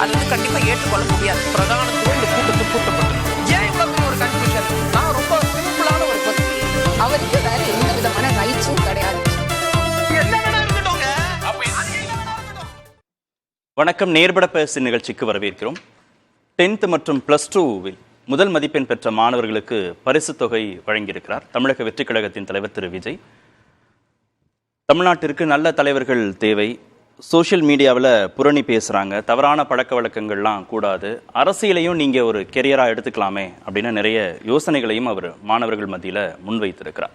அது வந்து கண்டிப்பா ஏற்றுக்கொள்ள முடியாது. பிரதானத்துவம் இந்த கூட்டத்துக்கு கூட்டப்பட்டது. ஏன் இவ்வளவு பெரிய ஒரு கன்ஃபியூஷன்? நான் ரொம்ப சிம்பிளான ஒரு கொஸ்டின். அவருக்கு வேற எந்த விதமான ரைட்ஸும் கிடையாது. வணக்கம். நேர்பட பேசு நிகழ்ச்சிக்கு வரவேற்கிறோம். 10th மற்றும் +2வில் முதல் மதிப்பெண் பெற்ற மாணவர்களுக்கு பரிசு தொகை வழங்கியிருக்கிறார் தமிழக வெற்றிக் கழகத்தின் தலைவர் திரு விஜய். தமிழ்நாட்டிற்கு நல்ல தலைவர்கள் தேவை. சோஷியல் மீடியாவில் புரணி பேசுகிறாங்க, தவறான பழக்க வழக்கங்கள்லாம் கூடாது, அரசியலையும் நீங்கள் ஒரு கெரியராக எடுத்துக்கலாமே அப்படின்னு நிறைய யோசனைகளையும் அவர் மாணவர்கள் மத்தியில் முன்வைத்திருக்கிறார்.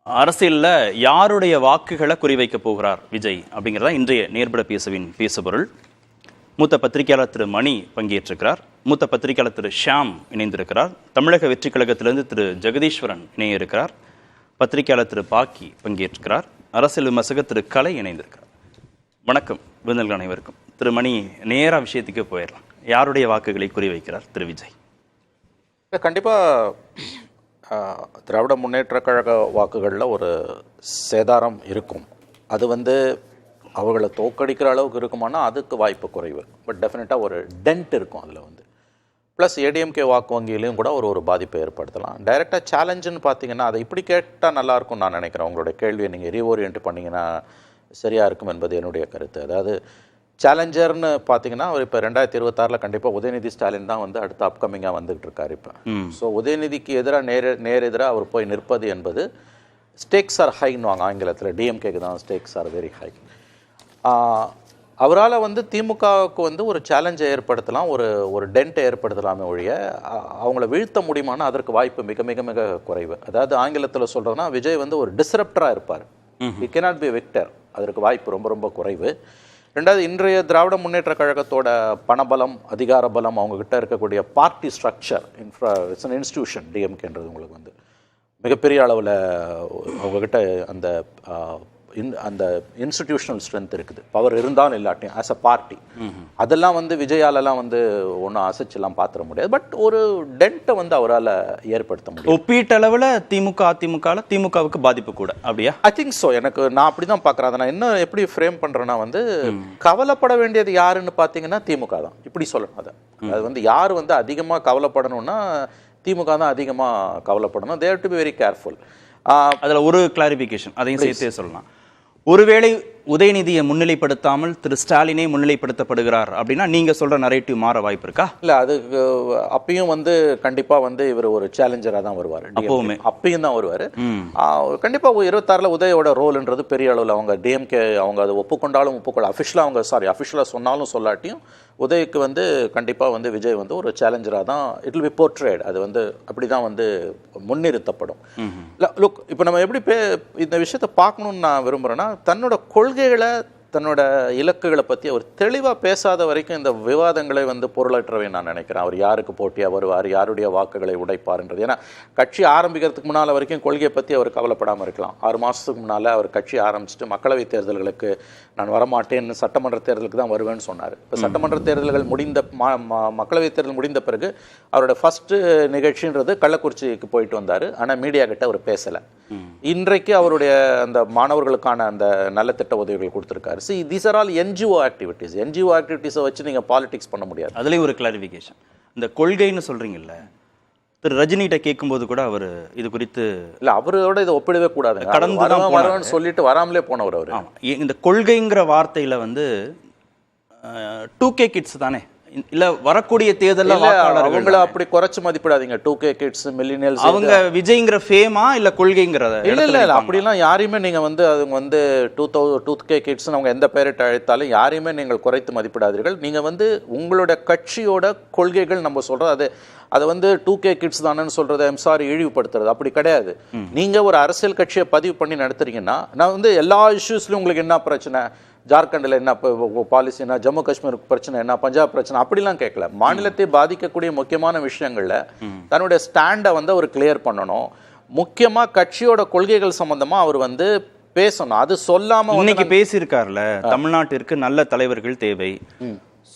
அரசியலில் யாருடைய வாக்குகளை குறிவைக்க போகிறார் விஜய் அப்படிங்கிறதா இன்றைய நேர்பட பேசுவின் பேசுபொருள். மூத்த பத்திரிகையாளர் திரு மணி பங்கேற்றிருக்கிறார். மூத்த பத்திரிகையாளர் திரு ஷியாம் இணைந்திருக்கிறார். தமிழக வெற்றிக் கழகத்திலிருந்து திரு ஜெகதீஸ்வரன் இணைய இருக்கிறார். பத்திரிகையாளர் திரு பாக்கி பங்கேற்றிருக்கிறார். அரசியல் விமர்சகர் திரு கலை இணைந்திருக்கிறார். வணக்கம் விருந்தினர்கள் அனைவருக்கும். திரு மணி, நேராக விஷயத்துக்கு போயிடலாம். யாருடைய வாக்குகளை குறிவைக்கிறார் திரு விஜய்? கண்டிப்பாக திராவிட முன்னேற்ற கழக வாக்குகளில் ஒரு சேதாரம் இருக்கும். அது அவர்களை தோக்கடிக்கிற அளவுக்கு இருக்குமானா அதுக்கு வாய்ப்பு குறைவு. பட் டெஃபினட்டாக ஒரு டென்ட் இருக்கும் அதில் ப்ளஸ் ஏடிஎம்கே வாக்கு வங்கியிலையும் கூட ஒரு பாதிப்பை ஏற்படுத்தலாம். டைரெக்டாக சேலஞ்சுன்னு பார்த்தீங்கன்னா அதை இப்படி கேட்டால் நல்லாயிருக்கும் நான் நினைக்கிறேன். உங்களுடைய கேள்வியை நீங்கள் ரீஓரியன்ட் பண்ணிங்கன்னா சரியாக இருக்கும் என்பது என்னுடைய கருத்து. அதாவது சேலஞ்சர்னு பார்த்தீங்கன்னா அவர் இப்போ 2026 கண்டிப்பாக உதயநிதி ஸ்டாலின் தான் அடுத்த அப்கமிங்காக வந்துகிட்டு இருக்கார் இப்போ. ஸோ உதயநிதிக்கு எதிராக நேரெதிராக அவர் போய் நிற்பது என்பது ஸ்டேக்ஸ் ஆர் ஹைன்னுவாங்க ஆங்கிலத்தில். டிஎம்கேக்கு தான் ஸ்டேக்ஸ் ஆர் வெரி ஹை. அவரால் திமுகவுக்கு ஒரு சேலஞ்சை ஏற்படுத்தலாம், ஒரு டென்ட்டை ஏற்படுத்தலாமே ஒழிய அவங்கள வீழ்த்த முடியுமானா அதற்கு வாய்ப்பு மிக மிக மிக குறைவு. அதாவது ஆங்கிலத்தில் சொல்கிறதுனா விஜய் ஒரு டிஸ்ரப்டராக இருப்பார். He cannot be Victor. அதற்கு வாய்ப்பு ரொம்ப ரொம்ப குறைவு. ரெண்டாவது, இன்றைய திராவிட முன்னேற்ற கழகத்தோட பணபலம், அதிகார பலம், அவங்கக்கிட்ட இருக்கக்கூடிய party structure, it's an institution. டிஎம்கேன்றது உங்களுக்கு மிகப்பெரிய அளவில் அவங்கக்கிட்ட அந்த இன்ஸ்டிடியூஷனல் ஸ்ட்ரென்த் இருக்குது. பவர் இருந்தாலும் இல்லாட்டியும் ஆஸ் அ பார்ட்டி அதெல்லாம் விஜயாலெல்லாம் ஒன்றும் அசைச்செல்லாம் பார்த்துட முடியாது. பட் ஒரு டென்ட்டை அவரால் ஏற்படுத்த முடியும். ஒப்பீட்டளவில் திமுகவுக்கு பாதிப்பு கூட அப்படியா? I think so. நான் அப்படி தான் பார்க்குறேன். அதை நான் இன்னும் எப்படி ஃப்ரேம் பண்ணுறேன்னா கவலைப்பட வேண்டியது யாருன்னு பார்த்தீங்கன்னா திமுக தான். இப்படி சொல்லணும். அது யார் அதிகமாக கவலைப்படணும்னா திமுக தான் அதிகமாக கவலைப்படணும். They have to be very careful. அதில் ஒரு கிளாரிஃபிகேஷன் அதையும் சேர்த்தே சொல்லலாம். ஒருவேளை உதயநிதியை முன்னிலைப்படுத்தாமல் திரு ஸ்டாலினே முன்னிலைப்படுத்தப்படுகிறார் அப்படின்னா நீங்க சொல்ற நரேட்டிவ் மாற வாய்ப்பு இருக்கா? இல்ல, அது அப்பயும் கண்டிப்பா இவர் ஒரு சேலஞ்சரா தான் வருவார். அப்பயும் தான் வருவார். கண்டிப்பா 26 உதயோட ரோல்ன்றது பெரிய அளவில் அவங்க டிஎம்கே அவங்க அதை ஒப்புக்கொண்டாலும் அஃபிஷியலா சொன்னாலும் சொல்லாட்டியும் உதய்க்கு கண்டிப்பா விஜய் ஒரு சேலஞ்சரா தான் இட் வில் பி போர்ட்ரேட். அது அப்படிதான் முன்னிறுத்தப்படும். லுக், இப்போ நம்ம எப்படி இந்த விஷயத்தை பார்க்கணும்னு நான் விரும்புகிறேன்னா, தன்னோட கொள்கைகளை, தன்னோட இலக்குகளை பற்றி அவர் தெளிவாக பேசாத வரைக்கும் இந்த விவாதங்களை பொருளற்றவை நான் நினைக்கிறேன். அவர் யாருக்கு போட்டியாக வருவார், யாருடைய வாக்குகளை உடைப்பார்ன்றது. ஏன்னா கட்சி ஆரம்பிக்கிறதுக்கு முன்னால் வரைக்கும் கொள்கையை பற்றி அவர் கவலைப்படாமல் இருக்கலாம். 6 மாதத்துக்கு முன்னால் அவர் கட்சி ஆரம்பிச்சுட்டு மக்களவைத் தேர்தல்களுக்கு நான் வரமாட்டேன்னு, சட்டமன்ற தேர்தலுக்கு தான் வருவேன்னு சொன்னார். இப்போ சட்டமன்ற தேர்தல்கள் மக்களவைத் தேர்தல் முடிந்த பிறகு அவரோட ஃபஸ்ட்டு நிகழ்ச்சின்றது கள்ளக்குறிச்சிக்கு போயிட்டு வந்தார். ஆனால் மீடியா கிட்ட அவர் பேசலை. இன்றைக்கு அவருடைய அந்த மாணவர்களுக்கான அந்த நல்ல திட்ட உதவிகள் கொடுத்துருக்காரு. See, these are all NGO activities. NGO activities வச்சு நீங்க பாலிடிக்ஸ் பண்ண முடியாது. அதுலயும் ஒரு கிளாரிஃபிகேஷன். இந்த கொள்கைன்னு சொல்றீங்கல்ல, திரு ரஜினிகிட்ட கேட்கும்போது கூட அவர் இது குறித்து இல்ல, அவரோட இதை ஒப்பிடவே கூடாது. கடந்து வரணும்னு சொல்லிட்டு வராமலே போனவர் அவர். இந்த கொள்கைங்கிற வார்த்தையில 2K கிட்ஸ் தானே, இல்ல வரக்கூடிய தேர்தல்ல அவங்கள அப்படி குறைச்சு மதிப்பிடாதீங்க. 2K கிட்ஸ், மில்லினியல்ஸ், அவங்க விஜய்ங்கிற ஃபேமா இல்ல கொள்கைங்கிறத? இல்ல அப்படிலாம் யாரையுமே நீங்க அவங்க 2K கிட்ஸ் அவங்க எந்த பெயரிட்டு அழைத்தாலும் யாரையுமே நீங்கள் குறைத்து மதிப்பிடாதீர்கள். நீங்க உங்களோட கட்சியோட கொள்கைகள் நம்ம சொல்றது அதை 2K கிட்ஸ் தானேன்னு சொல்றது இழிவுபடுத்துறது அப்படி கிடையாது. நீங்க ஒரு அரசியல் கட்சியை பதிவு பண்ணி நடத்துறீங்கன்னா, நான் எல்லா இஷ்யூஸ்லயும் உங்களுக்கு என்ன பிரச்சனை, ஜார்க்கண்டில் என்ன பாலிசி, என்ன ஜம்மு காஷ்மீருக்கு பிரச்சனை, என்ன பஞ்சாப் பிரச்சனை, அப்படிலாம் கேட்கல. மாநிலத்தை பாதிக்கக்கூடிய முக்கியமான விஷயங்கள்ல தன்னுடைய ஸ்டாண்டை அவர் கிளியர் பண்ணணும். முக்கியமா கட்சியோட கொள்கைகள் சம்பந்தமா அவர் பேசணும். அது சொல்லாம இன்னைக்கு பேசியிருக்காருல, தமிழ்நாட்டிற்கு நல்ல தலைவர்கள் தேவை,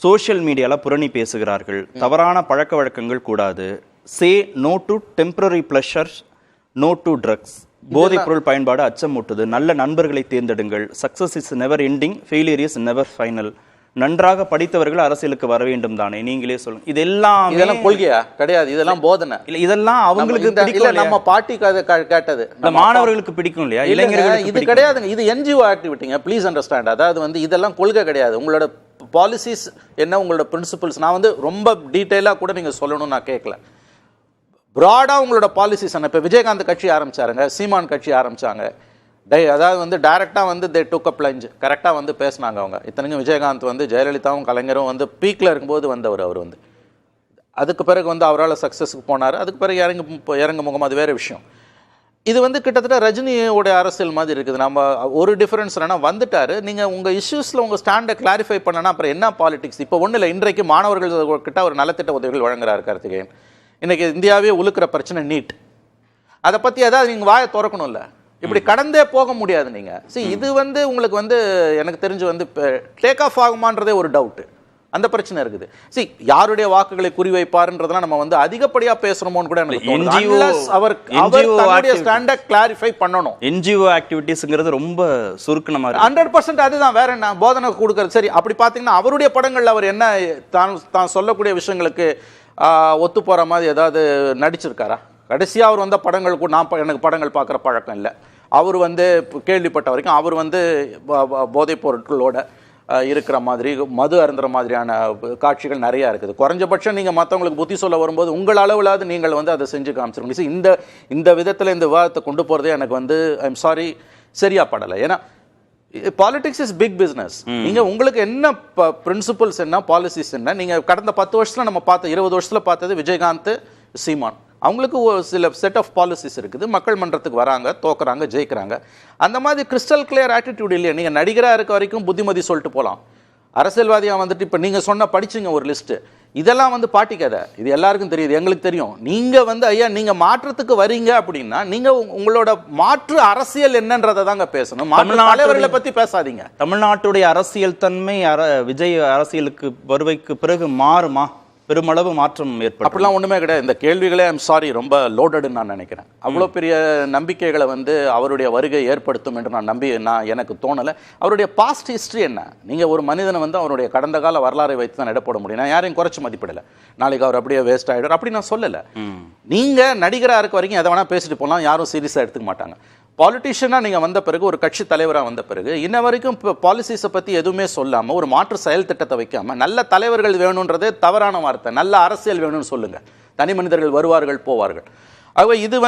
சோஷியல் மீடியால புரணி பேசுகிறார்கள், தவறான பழக்க வழக்கங்கள் கூடாது, say no to temporary pleasure, no to drugs, போதைப் பொருள் பயன்பாடு அச்சமூட்டுது, நல்ல நண்பர்களை தேர்ந்தெடுங்கள், success is never ending, failure is never final, நன்றாக படித்தவர்கள் அரசியலுக்கு வர வேண்டும் தானே? நீங்களே சொல்லுங்க. இதெல்லாம் கொள்கையா கிடையாது, இதெல்லாம் போதனை இல்ல. இதெல்லாம் அவங்களுக்கு இல்ல, நம்ம பாட்டி கேட்டது மாணவர்களுக்கு பிடிக்கும் இல்லையா, இளைஞர்களுக்கு இது கிடையாதுங்க. இது என்ஜிஓ ஆக்டிவிட்டிங்க, ப்ளீஸ் அண்டர்ஸ்டாண்ட். அதாவது இதெல்லாம் கொள்கை கிடையாது. உங்களோட பாலிசிஸ் என்ன, உங்களோட பிரின்சிபல்ஸ், நான் ரொம்ப டீட்டெயிலாக கூட நீங்க சொல்லணும்னு நான் கேட்கல. ப்ராடா உங்களோட பாலிசிஸ் என்ன. இப்போ விஜயகாந்த் கட்சி ஆரம்பிச்சாருங்க, சீமான் கட்சி ஆரம்பிச்சாங்க. அதாவது டைரக்டாக தே டுக் அப் லஞ்ச் கரெக்டாக பேசினாங்க அவங்க. இத்தனைக்கும் விஜயகாந்த் ஜெயலலிதாவும் கலைஞரும் பீக்கில் இருக்கும்போது வந்தவர். அவர் அதுக்கு பிறகு அவரால் சக்ஸஸுக்கு போனார். அதுக்கு பிறகு இறங்க முகம், அது வேறு விஷயம். இது கிட்டத்தட்ட ரஜினியோட அரசியல் மாதிரி இருக்குது. நம்ம ஒரு டிஃபரன்ஸ் என்னன்னா, வந்துட்டாரு, நீங்கள் உங்கள் இஷ்யூஸில் உங்கள் ஸ்டாண்டை கிளாரிஃபை பண்ணனா அப்புறம் என்ன பாலிடிக்ஸ். இப்போ ஒன்றும் இல்லை, இன்றைக்கு மாணவர்கள் கிட்ட ஒரு நலத்திட்ட உதவிகள் வழங்குறாரு கார்த்திகேயன். இன்றைக்கி இந்தியாவே உழுக்கிற பிரச்சனை நீட். அதை பற்றி ஏதாவது நீங்கள் வாயை திறக்கணும்ல, இப்படி கடந்தே போக முடியாது. நீங்க இது உங்களுக்கு எனக்கு தெரிஞ்சு டேக் ஆஃப் ஆகுமான்றதே ஒரு டவுட். அந்த பிரச்சனை இருக்குது. யாருடைய வாக்குகளை குறிவைப்பாருன்றதெல்லாம் நம்ம அதிகப்படியா பேசுறோமோன்னு கூட எனக்கு தோணுது. அவர் தன்னுடைய ஸ்டாண்டை கிளாரிஃபை பண்ணணும். என்ஜிஓ ஆக்டிவிட்டீஸ்ங்கிறது ரொம்ப சுருக்கமா 100% அதுதான். வேற என்ன போதனை கொடுக்கறது. சரி, அப்படி பாத்தீங்கன்னா அவருடைய படங்கள்ல அவர் என்ன தான் சொல்லக்கூடிய விஷயங்களுக்கு ஒத்து போற மாதிரி ஏதாவது நடிச்சிருக்காரா? கடைசியாக அவர் வந்த படங்கள் கூட எனக்கு படங்கள் பார்க்குற பழக்கம் இல்லை. அவர் கேள்விப்பட்ட வரைக்கும் அவர் போதைப் பொருட்களோட இருக்கிற மாதிரி, மது அருந்துற மாதிரியான காட்சிகள் நிறையா இருக்குது. குறைஞ்சபட்சம் நீங்கள் மற்றவங்களுக்கு புத்தி சொல்ல வரும்போது உங்கள் அளவிலாவது நீங்கள் அதை செஞ்சு காமிச்சிருக்கீங்க. இந்த விதத்தில் இந்த விவாதத்தை கொண்டு போகிறதே எனக்கு ஐம் சாரி சரியா படலை. ஏன்னா பாலிடிக்ஸ் இஸ் பிக் பிஸ்னஸ். நீங்கள் உங்களுக்கு என்ன பிரின்சிபல்ஸ் என்ன, பாலிசிஸ் என்ன, நீங்கள் கடந்த 10 வருஷத்தில் நம்ம 20 வருஷத்தில் பார்த்தது விஜயகாந்த், சீமான். அவங்களுக்கு சில செட் ஆஃப் பாலிசிஸ் இருக்குது. மக்கள் மன்றத்துக்கு வராங்க, தோக்குறாங்க, ஜெயிக்கிறாங்க. அந்த மாதிரி கிறிஸ்டல் கிளியர் ஆட்டிடியூட் இல்லையா? நீங்கள் நடிகராக இருக்க வரைக்கும் புத்திமதி சொல்லிட்டு போகலாம். அரசியல்வாதியாக இப்போ நீங்கள் சொன்ன படிச்சுங்க ஒரு லிஸ்ட்டு, இதெல்லாம் பாட்டிக்கதை. இது எல்லாருக்கும் தெரியுது, எங்களுக்கு தெரியும். நீங்கள் ஐயா நீங்கள் மாற்றத்துக்கு வரீங்க அப்படின்னா நீங்கள் உங்களோட மாற்று அரசியல் என்னன்றதை தாங்க பேசணும். தலைவர்களை பற்றி பேசாதீங்க. தமிழ்நாட்டுடைய அரசியல் தன்மை விஜய் அரசியலுக்கு வருவைக்கு பிறகு மாறுமா? பெருமளவு மாற்றம் ஏற்படும்? அப்படிலாம் ஒன்றுமே கிடையாது. இந்த கேள்விகளே ஐம் சாரி ரொம்ப லோடடுன்னு நான் நினைக்கிறேன். அவ்வளோ பெரிய நம்பிக்கைகளை அவருடைய வருகை ஏற்படுத்தும் என்று நான் எனக்கு தோணலை. அவருடைய பாஸ்ட் ஹிஸ்ட்ரி என்ன? நீங்கள் ஒரு மனிதனை அவருடைய கடந்த கால வரலாறை வைத்து தான் எடப்பட முடியும். நான் யாரையும் குறைச்சி மதிப்பிடலை. நாளைக்கு அவர் அப்படியே வேஸ்ட் ஆகிடும் அப்படி நான் சொல்லலை. நீங்கள் நடிகராக இருக்க வரைக்கும் எதை வேணால் பேசிட்டு போகலாம், யாரும் சீரியஸாக எடுத்துக்க மாட்டாங்க. பாலிட்டிஷியனாக நீங்கள் வந்த பிறகு, ஒரு கட்சி தலைவராக வந்த பிறகு, இன்ன வரைக்கும் இப்போ பாலிசிஸை பற்றி எதுவுமே சொல்லாமல், ஒரு மாற்று செயல் திட்டத்தை வைக்காமல், நல்ல தலைவர்கள் வேணுன்றதே தவறான வார்த்தை. நல்ல அரசியல் வேணும்னு சொல்லுங்கள். தனி மனிதர்கள் வருவார்கள் போவார்கள். ஆகவே இது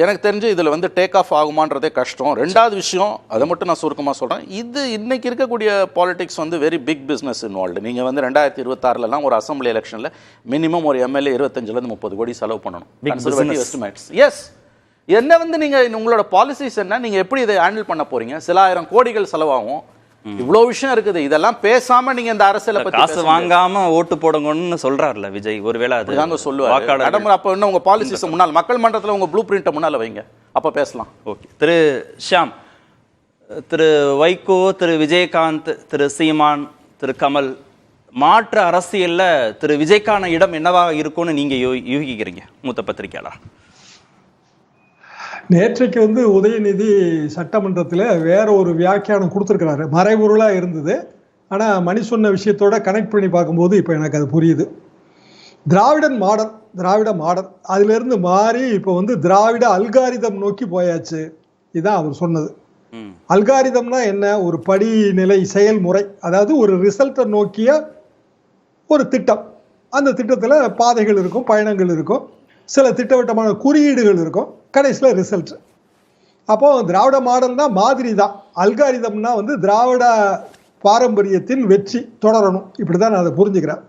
எனக்கு தெரிஞ்சு இதில் டேக் ஆஃப் ஆகுமான்றதே கஷ்டம். ரெண்டாவது விஷயம், அதை மட்டும் நான் சுருக்கமாக சொல்கிறேன். இது இன்னைக்கு இருக்கக்கூடிய politics very big business involved. நீங்கள் 2026 ஒரு அசம்பிளி எலெக்ஷனில் மினிமம் ஒரு எம்எல்ஏ 25 to 30 கோடி செலவு பண்ணணும். எஸ்டிமேட்ஸ். எஸ், என்ன நீங்கள் உங்களோட பாலிசிஸ் என்ன, நீங்கள் எப்படி இதை ஹேண்டில் பண்ண போறீங்க? சில ஆயிரம் கோடிகள் செலவாகும். இவ்வளவு விஷயம் இருக்குது. இதெல்லாம் பேசாம நீங்க இந்த அரசியலை பத்தி காசு வாங்காம ஓட்டு போடுங்கன்னு சொல்றாருல விஜய். ஒருவேளை அது சொல்லுவாரு. அப்ப என்ன உங்க பாலிசிஸ் முன்னால் மக்கள் மன்றத்தில் உங்க ப்ளூ பிரிண்ட்டை முன்னால வைங்க, அப்ப பேசலாம். ஓகே. திரு ஷியாம், திரு வைகோ, திரு விஜயகாந்த், திரு சீமான், திரு கமல், மாற்று அரசியல்ல திரு விஜய்க்கான இடம் என்னவா இருக்கும்னு நீங்க யூகிக்கிறீங்க மூத்த பத்திரிகையாளர்? நேற்றைக்கு உதயநிதி சட்டமன்றத்தில் வேற ஒரு வியாக்கியானம் கொடுத்துருக்கிறாரு. மறைபொருளாக இருந்தது. ஆனால் மணி சொன்ன விஷயத்தோட கனெக்ட் பண்ணி பார்க்கும்போது இப்போ எனக்கு அது புரியுது. திராவிட மாடல் அதிலிருந்து மாறி இப்போ திராவிட அல்காரிதம் நோக்கி போயாச்சு. இதுதான் அவர் சொன்னது. அல்காரிதம்னா என்ன? ஒரு படிநிலை செயல்முறை, அதாவது ஒரு ரிசல்ட்டை நோக்கிய ஒரு திட்டம். அந்த திட்டத்தில் பாதைகள் இருக்கும், பயணங்கள் இருக்கும், சில திட்டவட்டமான குறியீடுகள் இருக்கும், கடைசியில் ரிசல்ட். அப்போ திராவிட மாடல்னா மாதிரி தான். அல்காரிதம்னா திராவிட பாரம்பரியத்தின் வெற்றி தொடரணும். இப்படி தான் நான் அதை புரிஞ்சுக்கிறேன்.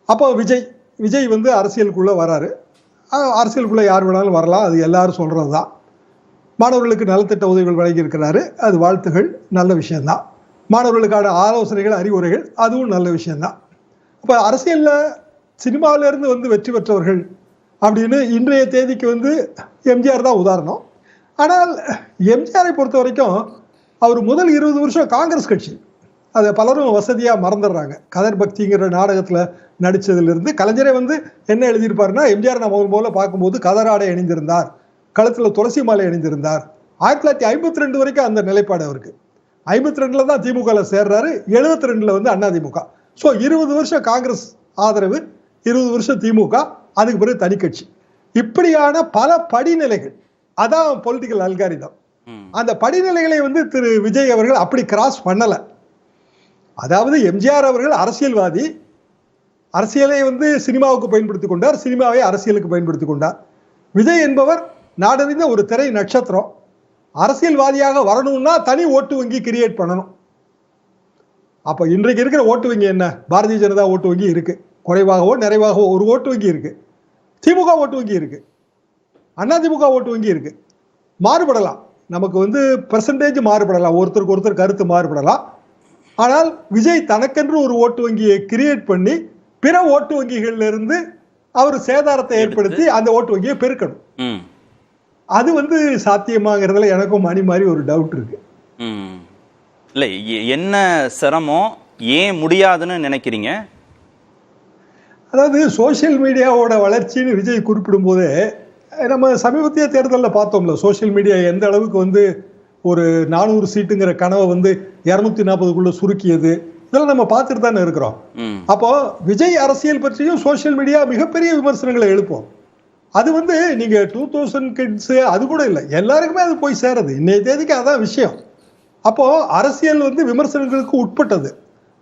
அப்போ விஜய் அரசியலுக்குள்ளே வராரு. அரசியலுக்குள்ளே யார் வேணாலும் வரலாம், அது எல்லாரும் சொல்கிறது தான். மாணவர்களுக்கு நலத்திட்ட உதவிகள் வழங்கியிருக்கிறாரு, அது வாழ்த்துகள், நல்ல விஷயந்தான். மாணவர்களுக்கான ஆலோசனைகள், அறிவுரைகள், அதுவும் நல்ல விஷயந்தான். அப்போ அரசியலில் சினிமாவிலேருந்து வெற்றி பெற்றவர்கள் அப்படின்னு இன்றைய தேதிக்கு எம்ஜிஆர் தான் உதாரணம். ஆனால் எம்ஜிஆரை பொறுத்த வரைக்கும் அவர் முதல் 20 வருஷம் காங்கிரஸ் கட்சி, அதை பலரும் வசதியாக மறந்துடுறாங்க. கதர் பக்திங்கிற நாடகத்தில் நடித்ததுலேருந்து கலைஞரே என்ன எழுதியிருப்பாருன்னா, எம்ஜிஆர் நான் முதல்ல பார்க்கும்போது கதராடை அணிந்திருந்தார், கழுத்தில் துளசி மாலை அணிந்திருந்தார். 1952 வரைக்கும் அந்த நிலைப்பாடு அவருக்கு. 52 தான் திமுகவில் சேர்றாரு, 72 வந்து அதிமுக. ஸோ 20 வருஷம் காங்கிரஸ் ஆதரவு, 20 வருஷம் திமுக, அதுக்கு பிறகு தனி கட்சி. இப்படியான பல படிநிலைகள், அதான் பொலிட்டிக்கல் அல்காரிதம். அந்த படிநிலைகளை வந்து திரு விஜய் அவர்கள் அப்படி கிராஸ் பண்ணல. அதாவது எம்ஜிஆர் அவர்கள் அரசியல்வாதி, அரசியலை வந்து சினிமாவுக்கு பயன்படுத்தி கொண்டார், சினிமாவை அரசியலுக்கு பயன்படுத்தி கொண்டார். விஜய் என்பவர் நாடறிந்த ஒரு திரை நட்சத்திரம். அரசியல்வாதியாக வரணும்னா தனி ஓட்டு வங்கி கிரியேட் பண்ணணும். அப்ப இன்றைக்கு இருக்கிற ஓட்டு வங்கி என்ன? பாரதிய ஜனதா ஓட்டு வங்கி இருக்கு, குறைவாகவோ நிறைவாகவோ ஒரு ஓட்டு வங்கி இருக்கு. திமுக ஓட்டு வங்கி இருக்கு, அதிமுக ஓட்டு வங்கி இருக்கு. மாறுபடலாம், நமக்கு வந்து பெர்சன்டேஜ் மாறுபடலாம், ஒருத்தருக்கு ஒருத்தர் கருத்து மாறுபடலாம். ஆனால் விஜய் தனக்கென்று ஒரு ஓட்டு வங்கியை கிரியேட் பண்ணி பிற ஓட்டு வங்கிகள்ல இருந்து அவர் சேதாரத்தை ஏற்படுத்தி அந்த ஓட்டு வங்கியை பெருக்கணும். அது வந்து சாத்தியமாகிறதுல எனக்கும் மணி மாதிரி ஒரு டவுட் இருக்கு. இல்ல, என்ன சிரமம், ஏன் முடியாதுன்னு நினைக்கிறீங்க? அதாவது சோசியல் மீடியாவோட வளர்ச்சின்னு விஜய் குறிப்பிடும் போது, நம்ம சமீபத்திய தேர்தலில் பார்த்தோம்ல, சோசியல் மீடியா எந்த அளவுக்கு வந்து ஒரு 400 சீட்டுங்கிற கனவை வந்து 240க்குள்ள சுருக்கியது, இதெல்லாம் நம்ம பார்த்துட்டு தானே இருக்கிறோம். அப்போ விஜய் அரசியல் பற்றியும் சோசியல் மீடியா மிகப்பெரிய விமர்சனங்களை எழுப்போம். அது வந்து நீங்க 2000 கிட்ஸ் அது கூட இல்லை, எல்லாருக்குமே அது போய் சேருது. இன்னைய தேதிக்கு அதான் விஷயம். அப்போ அரசியல் வந்து விமர்சனங்களுக்கு உட்பட்டது.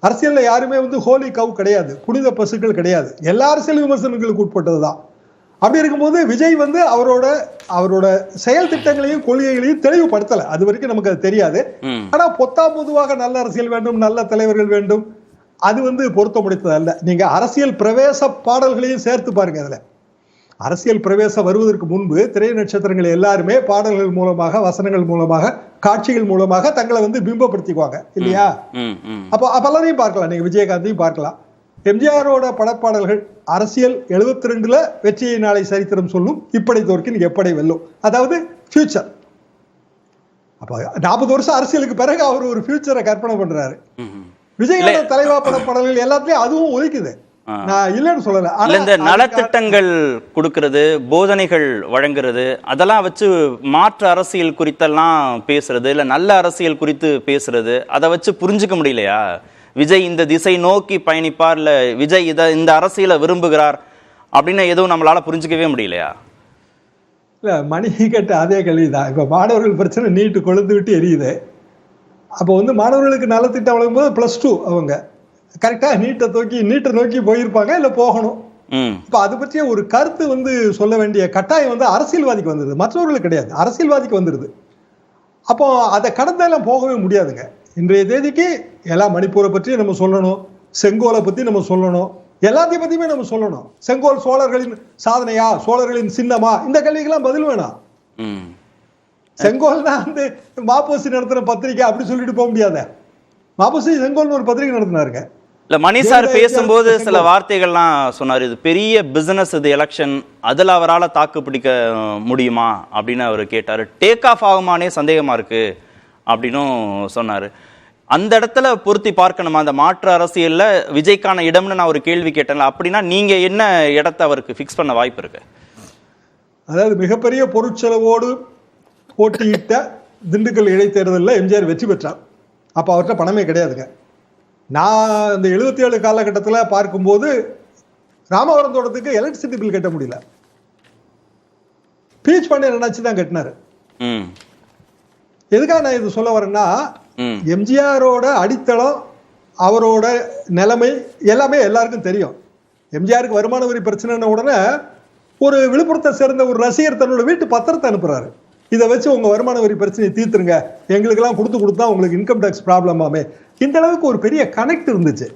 அரசியல்ல யாருமே வந்து ஹோலி கவ் கிடையாது, புனித பசுக்கள் கிடையாது. எல்லா அரசியல் விமர்சனங்களுக்கு உட்பட்டது தான். அப்படி இருக்கும்போது விஜய் வந்து அவரோட செயல் திட்டங்களையும் கொள்கைகளையும் தெளிவுபடுத்தல. அது வரைக்கும் நமக்கு அது தெரியாது. ஆனா பொதுவாக நல்ல அரசியல் வேண்டும், நல்ல தலைவர்கள் வேண்டும், அது வந்து பொருத்த முடித்தது அல்ல. நீங்க அரசியல் பிரவேச பாடல்களையும் சேர்த்து பாருங்க. அதுல அரசியல் பிரவேசம் வருவதற்கு முன்பு திரை நட்சத்திரங்கள் எல்லாருமே பாடல்கள் மூலமாக, வசனங்கள் மூலமாக, காட்சிகள் மூலமாக தங்களை வந்து பிம்பப்படுத்திக்குவாங்க இல்லையா? அப்போ பலரையும் பார்க்கலாம், நீங்க விஜயகாந்தையும் பார்க்கலாம். எம்ஜிஆரோட படப்பாடல்கள் அரசியல் 72ல வெற்றியை நாளை சரித்திரம் சொல்லும், இப்படை தோற்கின் எப்படை வெல்லும், அதாவது ஃபியூச்சர். அப்ப 40 வருஷம் அரசியலுக்கு பிறகு அவர் ஒரு ஃபியூச்சரை கற்பனை பண்றாரு. விஜயோட தலைவா படப்பாடல்கள் எல்லாத்துலயும் அதுவும் ஒதுக்குது, நான் இல்லைன்னு சொல்லல. இந்த நலத்திட்டங்கள் கொடுக்கறது, போதனைகள் வழங்குறது, அதெல்லாம் வச்சு மாற்று அரசியல் குறித்தெல்லாம் பேசுறது, இல்ல நல்ல அரசியல் குறித்து பேசுறது, அதை வச்சு புரிஞ்சுக்க முடியலையா? விஜய் இந்த திசை நோக்கி பயணிப்பார், இல்ல விஜய் இந்த அரசியலை விரும்புகிறார் அப்படின்னு எதுவும் நம்மளால புரிஞ்சுக்கவே முடியலையா? இல்ல, மணி கேட்ட அதே கேள்விதான். இப்ப மாணவர்கள் பிரச்சனை நீட்டு கொழுந்து விட்டு எரியுது. அப்போ வந்து மாணவர்களுக்கு நலத்திட்டம் வழங்கும் போது +2 அவங்க கரெக்டா நீட்டை நோக்கி போயிருப்பாங்க, இல்ல போகணும். இப்ப அது பற்றிய ஒரு கருத்து வந்து சொல்ல வேண்டிய கட்டாயம் வந்து அரசியல்வாதிக்கு வந்துருது, மற்றவர்களுக்கு கிடையாது, அரசியல்வாதிக்கு வந்துருது. அப்போ அதை கடந்தெல்லாம் போகவே முடியாதுங்க. இன்றைய தேதிக்கு எல்லாம் மணிப்பூரை பற்றி நம்ம சொல்லணும், செங்கோலை பத்தி நம்ம சொல்லணும், எல்லாத்தையும் பத்தியுமே நம்ம சொல்லணும். செங்கோல் சோழர்களின் சாதனையா, சோழர்களின் சின்னமா, இந்த கேள்விக்கெல்லாம் பதில் வேணாம். செங்கோல் தான் வந்து மாப்போசி நடத்துற பத்திரிகை அப்படி சொல்லிட்டு போக முடியாத. மாப்போசி செங்கோல்னு ஒரு பத்திரிகை நடத்தினாருங்க. இல்ல, மணி சார் பேசும்போது சில வார்த்தைகள்லாம் சொன்னார். இது பெரிய பிசினஸ், இது எலெக்ஷன், அதில் அவரால் தாக்கு பிடிக்க முடியுமா அப்படின்னு அவர் கேட்டார். டேக் ஆஃப் ஆகுமானே சந்தேகமா இருக்கு அப்படின்னும் சொன்னார். அந்த இடத்துல பொருத்தி பார்க்கணுமா? அந்த மாற்று அரசியல்ல விஜய்க்கான இடம்னு நான் ஒரு கேள்வி கேட்டேன்ல, அப்படின்னா நீங்க என்ன இடத்தை அவருக்கு ஃபிக்ஸ் பண்ண வாய்ப்பு இருக்கு? அதாவது மிகப்பெரிய பொருட்செலவோடு போட்டியிட்ட திண்டுக்கல் இடைத்தேர்தலில் எம்ஜிஆர் வெற்றி பெற்றார். அப்போ அவர்கிட்ட பணமே கிடையாதுங்க. நான் இந்த 77 காலகட்டத்தில் பார்க்கும்போது ராமவரம் தோட்டத்துக்கு எலக்ட்ரிசிட்டி பில் கட்ட முடியல. பீச் பாண்டியன் நினைச்சு தான் கட்டினாரு. எதுக்காக நான் இது சொல்ல வரேன்னா, எம்ஜிஆரோட அடித்தளம், அவரோட நிலைமை எல்லாமே எல்லாருக்கும் தெரியும். எம்ஜிஆருக்கு வருமான வரி பிரச்சனை உடனே ஒரு விழுப்புரத்தை சேர்ந்த ஒரு ரசிகர் தன்னோட வீட்டு பத்திரத்தை அனுப்புறாரு. இதை வச்சு உங்க வருமான வரி பிரச்சனையை தீர்த்துருங்க, எங்களுக்கெல்லாம் கொடுத்தா உங்களுக்கு இன்கம் டேக்ஸ் ப்ராப்ளமாமே. இந்த அளவுக்கு ஒரு பெரிய கனெக்ட் இருந்துச்சு.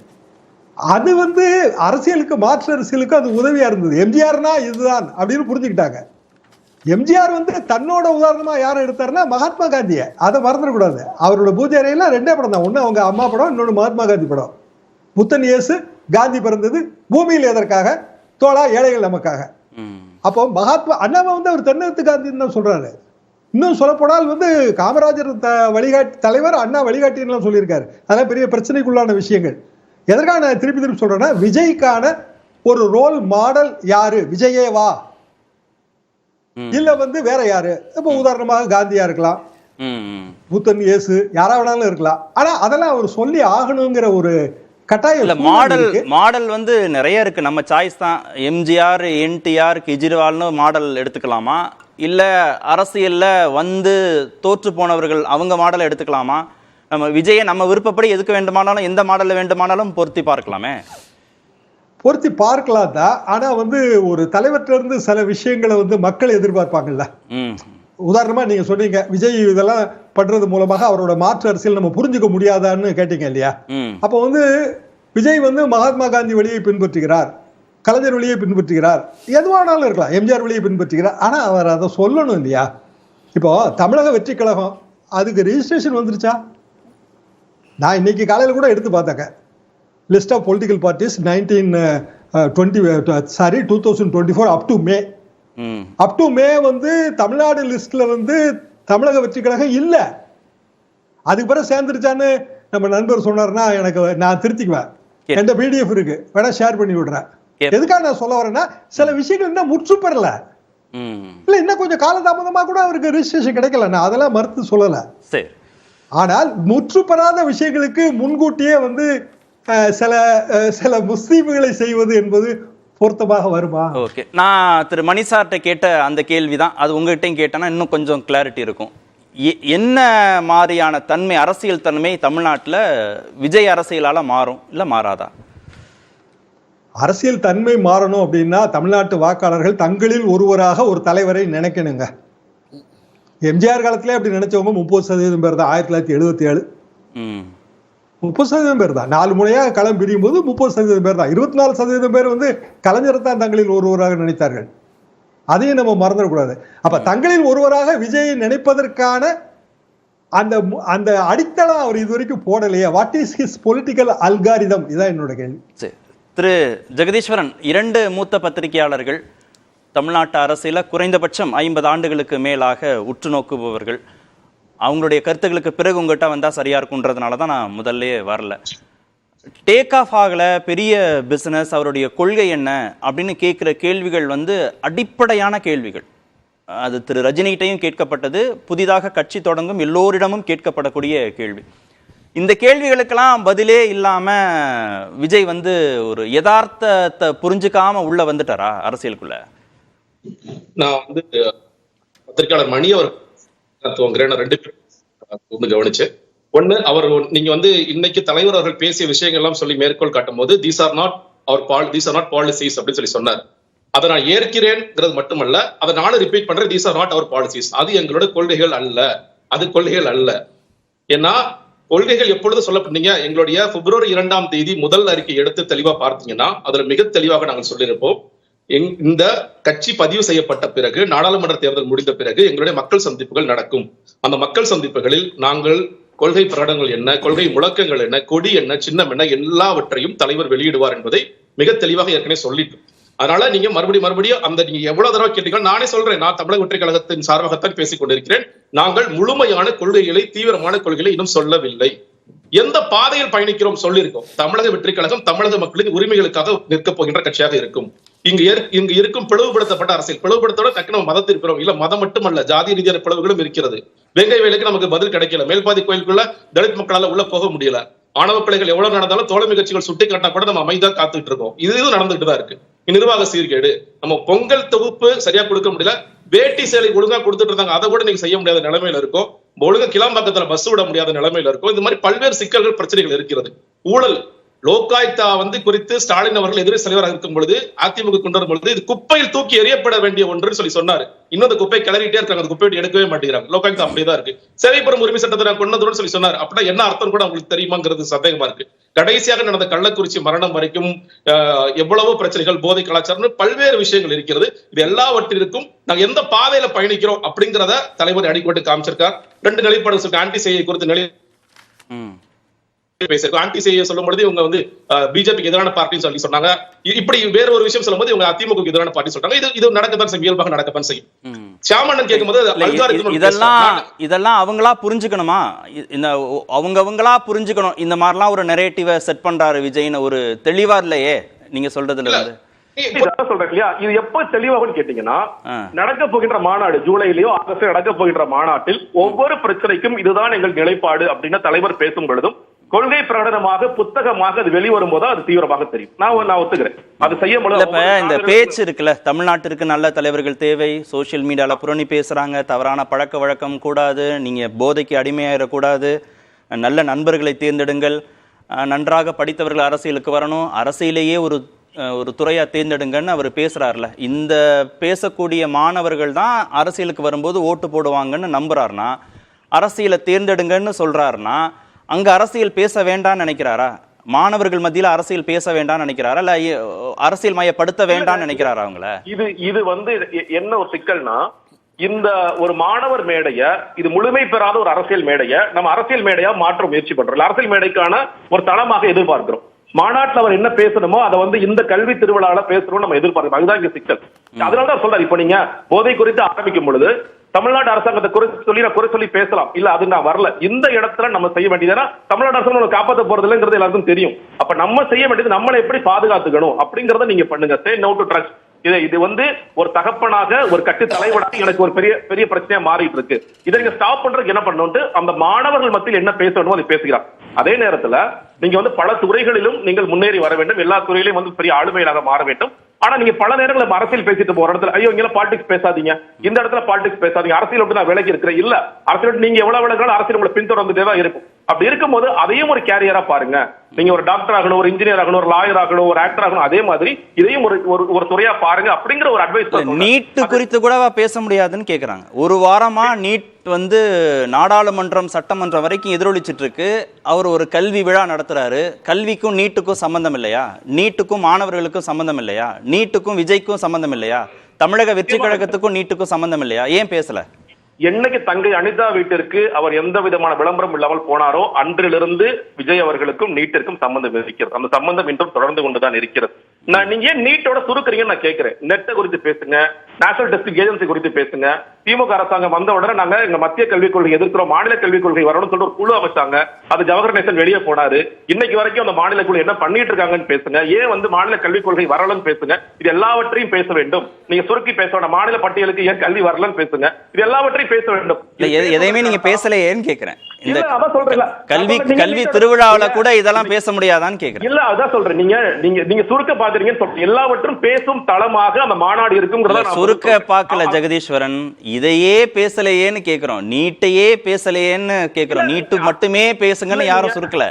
அது வந்து அரசியலுக்கு, மாற்று அரசியலுக்கு அது உதவியா இருந்தது. எம்ஜிஆர்னா இதுதான் அப்படின்னு புரிஞ்சுக்கிட்டாங்க. எம்ஜிஆர் வந்து தன்னோட உதாரணமா யாரை எடுத்தாருன்னா மகாத்மா காந்தியை, அதை மறந்துடக்கூடாது. அவரோட பூஜை அறையில 2 படம் தான், ஒண்ணு அவங்க அம்மா படம், இன்னொன்று மகாத்மா காந்தி படம். புத்தன் இயேசு, காந்தி பிறந்தது பூமியில் எதற்காக, தோழா ஏழைகள் நமக்காக. அப்போ மகாத்மா அண்ணாவை வந்து அவர் தென்னகத்து காந்தின்னு தான் சொல்றாரு. இன்னும் சொல்லப்போனால் வந்து காமராஜர் வழிகாட்டி தலைவர், அண்ணா வழிகாட்டின்னு சொல்லியிருக்காரு. அதெல்லாம் பெரிய பிரச்சனைக்குள்ளான விஷயங்கள். எதற்காக நான் திருப்பி சொல்றேன்னா, விஜய்க்கான ஒரு ரோல் மாடல் யாரு? விஜயே வா, இல்ல வந்து வேற யாரு? இப்ப உதாரணமாக காந்தியா இருக்கலாம், புத்தன் இயேசு யாரா வேணாலும் இருக்கலாம். ஆனா அதெல்லாம் அவர் சொல்லி ஆகணுங்கிற ஒரு கட்டாயம் இல்ல. மாடல் வந்து நிறைய இருக்கு, நம்ம சாய்ஸ் தான். எம்ஜிஆர், என்டிஆர், கெஜ்ரிவால்னு மாடல் எடுத்துக்கலாமா, இல்ல அரசியல்ல வந்து தோற்று போனவர்கள் அவங்க மாடலை எடுத்துக்கலாமா? நம்ம விஜயை நம்ம விருப்பப்படி எதுக்கு வேண்டுமானாலும் எந்த மாடல்ல வேண்டுமானாலும் பொருத்தி பார்க்கலாமே. பொருத்தி பார்க்கலாம் தான். ஆனா வந்து ஒரு தலைவர்கிட்ட இருந்து சில விஷயங்களை வந்து மக்கள் எதிர்பார்ப்பாங்கல்ல. உதாரணமா நீங்க சொன்னீங்க விஜய் இதெல்லாம் பண்றது மூலமாக அவரோட மாற்று அரசியல் நம்ம புரிஞ்சுக்க முடியாதான்னு கேட்டீங்க இல்லையா? அப்ப வந்து விஜய் வந்து மகாத்மா காந்தி வழியை பின்பற்றுகிறார், கலைஞர் வழியை பின்பற்றுகிறார், எதுவானாலும் இருக்கலாம், எம்ஜிஆர் வழியை பின்பற்றுகிறார். ஆனா அவர் அதை சொல்லணும் இல்லையா? இப்போ தமிழக வெற்றி கழகம் அதுக்கு ரெஜிஸ்ட்ரேஷன் வந்துருச்சா? நான் இன்னைக்கு காலையில் கூட எடுத்து பார்த்தேங்க, list of political parties 2024 up to May வந்து தமிழ்நாடு லிஸ்ட்ல வந்து தமிழக வெற்றி கழகம் இல்ல. அதுக்கு பிறகு சேர்ந்துருச்சான்னு நம்ம நண்பர் சொன்னார்னா எனக்கு நான் திருத்திக்குவேன். எந்த பிடிஎஃப் இருக்கு, வேணா ஷேர் பண்ணி விடுறேன். எதுக்காக நான் சொல்ல வரேன்னா சில விஷயங்கள் இன்னும் முற்று பெறல, இல்ல இன்னும் கொஞ்சம் காலதாமதமா கூட அவருக்கு ரெஜிஸ்ட்ரேஷன் கிடைக்கல, நான் அதெல்லாம் மறுத்து சொல்லல. ஆனால் முற்று பெறாத விஷயங்களுக்கு முன்கூட்டியே வந்து சில முஸ்லீம்களை செய்வது என்பது பொருத்தமாக வருமா? ஓகே, நான் திரு மணிசார்ட்ட கேட்ட அந்த கேள்விதான், அது உங்ககிட்டையும் கேட்டேன்னா இன்னும் கொஞ்சம் கிளாரிட்டி இருக்கும். என்ன மாதிரியான தன்மை, அரசியல் தன்மை தமிழ்நாட்டில் விஜய் அரசியலால மாறும் இல்ல மாறாதா? அரசியல் தன்மை மாறணும் அப்படின்னா தமிழ்நாட்டு வாக்காளர்கள் தங்களில் ஒருவராக ஒரு தலைவரை நினைக்கணுங்க. எம்ஜிஆர் காலத்திலே அப்படி நினைச்சவங்க 30% பேர் தான். 1977 30% பேர் தான். 4 முறையாக களம் பிரியும் போது 30% பேர் தான். 24% பேர் வந்து கலைஞரை தான் தங்களில் ஒருவராக நினைத்தார்கள். அதையும் நம்ம மறந்துடக்கூடாது. அப்ப தங்களில் ஒருவராக விஜயை நினைப்பதற்கான அந்த அடித்தளம் அவர் இதுவரைக்கும் போடலையே. What is his political algorithm? இதான் என்னோட கேள்வி. திரு ஜெகதீஸ்வரன், 2 மூத்த பத்திரிகையாளர்கள், தமிழ்நாட்டு அரசியல குறைந்தபட்சம் 50 ஆண்டுகளுக்கு மேலாக உற்று நோக்குபவர்கள், அவங்களுடைய கருத்துக்களுக்கு பிறகு உங்கள்கிட்ட வந்தால் சரியா இருக்குன்றதுனால தான் நான் முதல்ல வரல. டேக் ஆஃப் ஆகலை, பெரிய பிஸ்னஸ், அவருடைய கொள்கை என்ன அப்படின்னு கேட்குற கேள்விகள் வந்து அடிப்படையான கேள்விகள். அது திரு ரஜினிகிட்டையும் கேட்கப்பட்டது, புதிதாக கட்சி தொடங்கும் எல்லோரிடமும் கேட்கப்படக்கூடிய கேள்வி. இந்த கேள்விகளுக்கெல்லாம் பதிலே இல்லாம விஜய் வந்து ஒரு யதார்த்தத்தை புரிஞ்சுக்காம உள்ள வந்துட்டாரா அரசியலுக்குள்ள? நான் வந்து பத்திரிகையாளர் மணி அவர் துவங்குறேன். 2 பேர் கவனிச்சு. ஒண்ணு, அவர் நீங்க வந்து இன்னைக்கு தலைவர் அவர்கள் பேசிய விஷயங்கள் எல்லாம் சொல்லி மேற்கோள் காட்டும் போது தீஸ் ஆர் நாட் பாலிசிஸ் அப்படின்னு சொல்லி சொன்னார். அதை நான் ஏற்கிறேன்ங்கிறது மட்டுமல்ல, அதை நானும் ரிப்பீட் பண்றேன், these are not our policies. அது எங்களோட கொள்கைகள் அல்ல, அது கொள்கைகள் அல்ல. ஏன்னா கொள்கைகள் எப்பொழுது சொல்லப்பட்டீங்க, எங்களுடைய பிப்ரவரி 2ஆம் தேதி முதல் அறிக்கை எடுத்து தெளிவா பார்த்தீங்கன்னா அதுல மிக தெளிவாக நாங்கள் சொல்லியிருப்போம். இந்த கட்சி பதிவு செய்யப்பட்ட பிறகு, நாடாளுமன்ற தேர்தல் முடிந்த பிறகு எங்களுடைய மக்கள் சந்திப்புகள் நடக்கும். அந்த மக்கள் சந்திப்புகளில் நாங்கள் கொள்கை பிரகடனங்கள் என்ன, கொள்கை முழக்கங்கள் என்ன, கொடி என்ன, சின்னம் என்ன, எல்லாவற்றையும் தலைவர் வெளியிடுவார் என்பதை மிக தெளிவாக ஏற்கனவே சொல்லிட்டு, அதனால நீங்க மறுபடியும் அந்த நீங்க எவ்வளவு தடவை கேட்டீங்கன்னா நானே சொல்றேன், நான் தமிழக வெற்றி கழகத்தின் சார்பாகத்தான் பேசிக் கொண்டிருக்கிறேன். நாங்கள் முழுமையான கொள்கைகளை, தீவிரமான கொள்கைகளை இன்னும் சொல்லவில்லை. எந்த பாதையில் பயணிக்கிறோம் சொல்லியிருக்கோம். தமிழக வெற்றி கழகம் தமிழக மக்களின் உரிமைகளுக்காக நிற்கப் போகின்ற கட்சியாக இருக்கும். இங்கு இருக்கும் பிளவுபடுத்தப்பட்ட அரசியல், பிளவுபடுத்தோட டக்குனு மதத்தில் இருக்கிறோம் இல்ல, மதம் மட்டுமல்ல ஜாதி ரீதியான பிளவுகளும் இருக்கிறது. வெங்கை வேலைக்கு நமக்கு பதில் கிடைக்கல. மேல்பாதி கோயிலுக்குள்ள தலித் மக்களால உள்ள போக முடியல. ஆணவ பிள்ளைகள் எவ்வளவு நடந்தாலும் தோழமை கட்சிகள் சுட்டி காட்டினா கூட நம்ம அமைதியா காத்துட்டு இருக்கோம். இது நடந்துகிட்டு தான் இருக்கு. நிர்வாக சீர்கேடு, நம்ம பொங்கல் தொகுப்பு சரியா கொடுக்க முடியல, வேட்டி சேலை ஒழுங்கா கொடுத்துட்டு இருந்தாங்க, அதை கூட நீங்க செய்ய முடியாத நிலைமையில இருக்கும். ஒழுங்கா கிளாம்பாக்கத்துல பஸ் விட முடியாத நிலைமையில இருக்கும். இந்த மாதிரி பல்வேறு சிக்கல்கள், பிரச்சனைகள் இருக்கிறது. ஊழல், லோகாயுக்தா வந்து குறித்து ஸ்டாலின் அவர்கள் எதிரே தலைவராக இருக்கும் பொழுது, அதிமுக கொண்டு வரும் பொழுது இது குப்பையில் தூக்கி எறியப்பட வேண்டிய ஒன்று சொல்லி சொன்னாரு. இன்னும் அந்த குப்பை கிளறிட்டே இருக்காங்க, அந்த குப்பையை எடுக்கவே மாட்டேங்கிறாங்க. லோகாயுக்தா அப்படியேதான் இருக்கு. சேவைப்புறம் உரிமை சட்டத்தை நான் கொண்டு வந்து சொல்லி சொன்னார். அப்படின்னா என்ன அர்த்தம் கூட உங்களுக்கு தெரியுமாங்கிறது சந்தேகமா இருக்கு. கடைசியாக நடந்த கள்ளக்குறிச்சி மரணம் வரைக்கும் எவ்வளவோ பிரச்சனைகள், போதை கலாச்சாரம், பல்வேறு விஷயங்கள் இருக்கிறது. இது எல்லாவற்றிற்கும் நாங்க எந்த பாதையில பயணிக்கிறோம் அப்படிங்கிறத தலைவர் அடிக்கோட்டு காமிச்சிருக்கார். 2 நிலைப்பாடு சொல்லி ஆன்டி செய்ய குறித்த நிலை பேசிருக்கோம். ஆன்டி செய்ய சொல்லும் பொழுது இவங்க வந்து பிஜேபிக்கு எதிரான பார்ட்டின்னு சொல்லி சொன்னாங்க. இப்படி வேற ஒரு விஷயம் சொல்லும் போது இவங்க அதிமுக எதிரான பார்ட்டி சொல்றாங்க. இது நடக்கத்தான் செய்யும், இயல்பாக நடக்கத்தான் செய்யும். சாமண்ணன் கேட்கும்போது இதெல்லாம் அவங்களா புரிஞ்சுக்கணுமா? இந்த அவங்களா புரிஞ்சுக்கணும். இந்த மாதிரிலாம் ஒரு நெரேட்டிவை செட் பண்றாரு விஜய்னு ஒரு தெளிவா இல்லையே நீங்க சொல்றதுல இருந்து. சொல்றேன் இல்லையா, இது எப்ப தெளிவாகும் கேட்டீங்கன்னா, நடக்க போகின்ற மாநாடு ஜூலைலயோ ஆகஸ்ட் நடக்க போகின்ற மாநாட்டில் ஒவ்வொரு பிரச்சனைக்கும் இதுதான் எங்கள் நிலைப்பாடு அப்படின்னு தலைவர் பேசும் பொழுதும் கொள்கை பிரகடனமாக புத்தகமாக அது வெளிவரும் போது அது தீவிரமாக தெரியும். நான் ஒத்துக்கிறேன் அது செய்ய முடியல. இந்த பேச்சு இருக்குல்ல, தமிழ்நாட்டிற்கு நல்ல தலைவர்கள் தேவை, சோசியல் மீடியால புரணி பேசுறாங்க, தவறான பழக்க வழக்கம் கூடாது, நீங்க போதைக்கு அடிமையாயிடக்கூடாது, நல்ல நண்பர்களை தேர்ந்தெடுங்கள், நன்றாக படித்தவர்கள் அரசியலுக்கு வரணும், அரசியலேயே ஒரு துறையா தேர்ந்தெடுங்கன்னு அவர் பேசுறாருல. இந்த பேசக்கூடிய மாணவர்கள் தான் அரசியலுக்கு வரும்போது ஓட்டு போடுவாங்கன்னு நம்புறாருனா, அரசியலை தேர்ந்தெடுங்கன்னு சொல்றாருனா அங்க அரசியல் பேச வேண்டாம்னு நினைக்கிறாரா? மாணவர்கள் மத்தியில அரசியல் பேச வேண்டாம்னு நினைக்கிறாரா, இல்ல அரசியல் மயப்படுத்த வேண்டாம்னு நினைக்கிறாரா? அவங்கள இது என்ன ஒரு சிக்கல்னா, இந்த ஒரு மாணவர் மேடைய இது முழுமை பெறாத ஒரு அரசியல் மேடைய நம்ம அரசியல் மேடையா மாற்ற முயற்சி பண்றோம். அரசியல் மேடைக்கான ஒரு தளமாக எதிர்பார்க்கிறோம். மாநாட்டில் அவர் என்ன பேசணுமோ அதை இந்த கல்வி திருவிழால பேசணும்னு நம்ம எதிர்பார்க்கிறோம். அதுதான் இங்க சிக்கல். அதனாலதான் சொல்றாரு, இப்ப நீங்க போதை குறித்து ஆரம்பிக்கும் பொழுது தமிழ்நாடு அரசாங்கத்தை குறை சொல்லி பேசலாம், இல்ல அது நான் வரல. இந்த இடத்துல நம்ம செய்ய வேண்டியதுன்னா, தமிழ்நாடு அரசாங்கம் காப்பாற்ற போறது இல்லைங்கிறது எல்லாருக்கும் தெரியும். அப்ப நம்ம செய்ய வேண்டியது நம்மளை எப்படி பாதுகாத்துக்கணும் அப்படிங்கறத நீங்க பண்ணுங்க. Say no to drugs. இது ஒரு தகப்பனாக ஒரு கட்சி தலைவனாக எனக்கு ஒரு பெரிய பெரிய பிரச்சனையா மாறிட்டு இருக்கு. இதை நீங்க ஸ்டாப் பண்றதுக்கு என்ன பண்ணணும், அந்த மாணவர்கள் மத்தியில் என்ன பேசணுமோ அதை பேசுகிறார். அதே நேரத்துல நீங்க பல துறைகளிலும் நீங்கள் முன்னேறி வர வேண்டும், எல்லா துறையிலையும் பெரிய ஆளுமையாக மாற வேண்டும். ஆனா நீங்க பல நேரங்களில் அரசியல் பேசிட்டு போற இடத்துல ஐயோ இங்க பாலிடிக்ஸ் பேசாதீங்க, இந்த இடத்துல பாலிடிக்ஸ் பேசாதீங்க, அரசியல் விட்டு நான் விலகி இருக்கிறேன். இல்ல, அரசியல் நீங்க எவ்வளவு விலகிறாலும் அரசியல் உங்களை பின்தொடர்ந்துட்டே தான் இருக்கும். அப்படி இருக்கும்போது அதையும் ஒரு கேரியரா பாருங்க. நீங்க ஒரு டாக்டர் ஆகணும், ஒரு இன்ஜினியர் ஆகணும், ஒரு லாயர் ஆகணும், ஒரு ஆக்டர் ஆகணும், அதே மாதிரி இதையும் ஒரு துறையா பாருங்க அப்படிங்கிற ஒரு அட்வைஸ். நீட் குறித்து கூட பேச முடியாதுன்னு கேக்குறாங்க. ஒரு வாரமா நீட் நாடாளுமன்றம் சட்டமன்றம் வரைக்கும் எதிரொலிச்சிட்டு இருக்கு. அவர் ஒரு கல்வி விழா நடத்துறாரு. கல்விக்கும் நீட்டுக்கும் சம்பந்தம் இல்லையா? நீட்டுக்கும் மாணவர்களுக்கும் சம்பந்தம் இல்லையா? நீட்டுக்கும் விஜய்க்கும் சம்பந்தம் இல்லையா? தமிழக வெற்றி கழகத்துக்கும் நீட்டுக்கும் சம்பந்தம் இல்லையா? ஏன் பேசல? என்னைக்கு தங்கை அனிதா வீட்டிற்கு அவர் எந்த விதமான விளம்பரம் இல்லாமல் போனாரோ அன்றிலிருந்து விஜய் அவர்களுக்கும் நீட்டிற்கும் சம்பந்தம் இருக்கிறது. அந்த சம்பந்தம் இன்றும் தொடர்ந்து கொண்டுதான் இருக்கிறது. நீங்க ஏன் நீட்டோட சுருக்குறீங்கன்னு நான் கேட்கிறேன். நெட்டை குறித்து பேசுங்க, நேஷனல் டெஸ்டிங் ஏஜென்சி குறித்து பேசுங்க. திமுக அரசாங்கம் வந்த உடனே நாங்க எங்க மத்திய கல்விக் கொள்கை எதிர்க்கிறோம், மாநில கல்விக் கொள்கை வரணும்னு சொல்லிட்டு ஒரு குழு அமைச்சாங்க. அது ஜவஹர் நேசன் வெளியே போனாரு. இன்னைக்கு வரைக்கும் அந்த மாநில குழு என்ன பண்ணிட்டு இருக்காங்கன்னு பேசுங்க. ஏன் மாநில கல்விக் கொள்கை வரலன்னு பேசுங்க. இது எல்லாவற்றையும் பேச வேண்டும். நீங்க சுருக்கி பேச வேண்டாம். மாநில பட்டியலுக்கு ஏன் கல்வி வரலன்னு பேசுங்க. இது எல்லாவற்றையும் பேச வேண்டும். எதையுமே நீங்க பேசலையேன்னு கேக்குறேன். இந்த கல்வி திருவிழாவில கூட இதெல்லாம் பேச முடியாதான்னு கேக்குறேன். இல்ல, அதான் சொல்றேன். நீங்க சுருக்க பாக்குறீங்கன்னு சொல்றேன். எல்லாவற்றும் பேசும் தளமாக அந்த மாநாடு இருக்குங்கிறத சுருக்க பார்க்கல ஜெகதீஸ்வரன். இதையே பேசலையேன்னு கேக்குறோம், நீட்டையே பேசலையேன்னு கேக்குறோம். நீட்டு மட்டுமே பேசுங்கன்னு யாரும் சுருக்கல.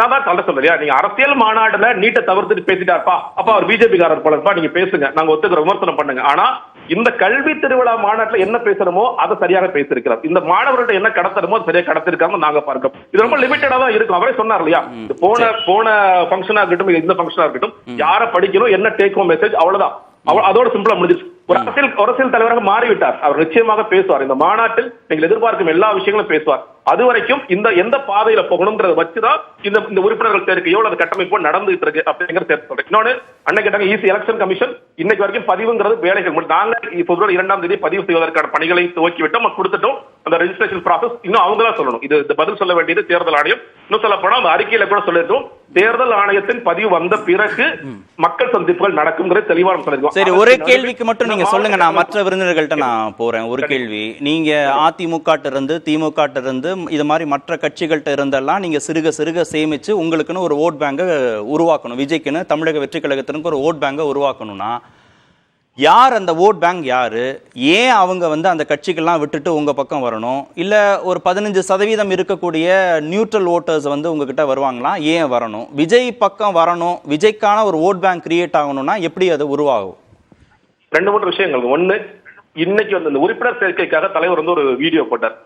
நான் சொல்ல சொல்றியா, நீங்க அரசியல் மாநாடுல நீட்டை தவிர்த்துட்டு பேசிட்டாருப்பா, அப்ப அவர் பிஜேபி காரர் போலப்பா, நீங்க பேசுங்க, நாங்க ஒத்துக்கிற விமர்சனம் பண்ணுங்க. ஆனா இந்த கல்வி திருவிழா மாநாட்டில் என்ன பேசணுமோ அதை சரியாக பேசியிருக்கிறார். இந்த மாணவர்கள்ட்ட என்ன கடத்தணுமோ சரியாக கடத்திருக்காங்க நாங்க பார்க்கிறோம். இது ரொம்ப லிமிட்டடா தான் இருக்கும். அவரே சொன்னார் இல்லையா, போன ஃபங்க்ஷனா இருக்கட்டும், இந்த ஃபங்க்ஷனா இருக்கட்டும், யாரை படிக்கணும், என்ன டேக் ஹோம் மெசேஜ், அவ்வளவுதான். அதோட சிம்பிளா முடிஞ்சிச்சு. ஒரு அரசியல் தலைவராக மாறிவிட்டார். அவர் நிச்சயமாக பேசுவார். இந்த மாநாட்டில் நீங்கள் எதிர்பார்க்கும் எல்லா விஷயங்களும் பேசுவார். அது வரைக்கும் எந்த பாதையில போகணும்ன்றத வச்சுதான் இந்த உறுப்பினர்கள் சேர்க்கையோ அல்லது கட்டமைப்போ நடந்துட்டு இருக்கு அப்படிங்கிற சேர்த்து சொல்றேன். இன்னொன்னு, அன்னைக்கு கேட்டாங்க ஈசி எலெக்ஷன் கமிஷன் இன்னைக்கு வரைக்கும் பதிவுங்கிறது வேலைகள் நாங்க பிப்ரவரி 2ஆம் தேதி பதிவு செய்வதற்கான பணிகளை துவக்கி விட்டோம், கொடுத்துட்டோம். அந்த ரெஜிஸ்ட்ரேஷன் ப்ராசஸ் இன்னும் அவங்க தான் சொல்லணும். இது பதில் சொல்ல வேண்டியது தேர்தல் ஆணையம். இன்னும் சொல்ல போனா அந்த அறிக்கையில கூட சொல்லிருக்கோம், தேர்தல் ஆணையத்தின் பதிவு வந்த பிறகு மக்கள் சந்திப்புகள் நடக்கும்ங்கிறது தெளிவாக சொல்லிருக்கோம். சரி, ஒரே கேள்விக்கு மட்டும் நீங்க சொல்லுங்க, நான் மற்ற விருந்தினர்கள்ட்ட நான் போறேன். ஒரு கேள்வி, நீங்க அதிமுக இருந்து திமுக இருந்து இது மாதிரி மற்ற கட்சிகள்கிட்ட இருந்தெல்லாம் நீங்க சிறுக சிறுக சேமிச்சு உங்களுக்குன்னு ஒரு ஓட் பேங்கை உருவாக்கணும். விஜய்க்குன்னு தமிழக வெற்றி கழகத்திற்கு ஒரு ஓட் பேங்கை உருவாக்கணும்னா யார் அந்த ஓட் பேங்க்? யாரு? ஏன் அவங்க அந்த கட்சிகள்லாம் விட்டுட்டு உங்க பக்கம் வரணும்? இல்ல ஒரு 15% இருக்கக்கூடிய நியூட்ரல் ஓட்டர்ஸ் உங்ககிட்ட வருவாங்களா? ஏன் வரணும்? விஜய் பக்கம் வரணும், விஜய்க்கான ஒரு ஓட் பேங்க் கிரியேட் ஆகணும்னா எப்படி அது உருவாகும்? 2-3 விஷயங்கள். ஒண்ணு, இன்னைக்கு இந்த உறுப்பினர் சேர்க்கைக்காக தலைவர் ஒரு வீடியோ போட்டார்.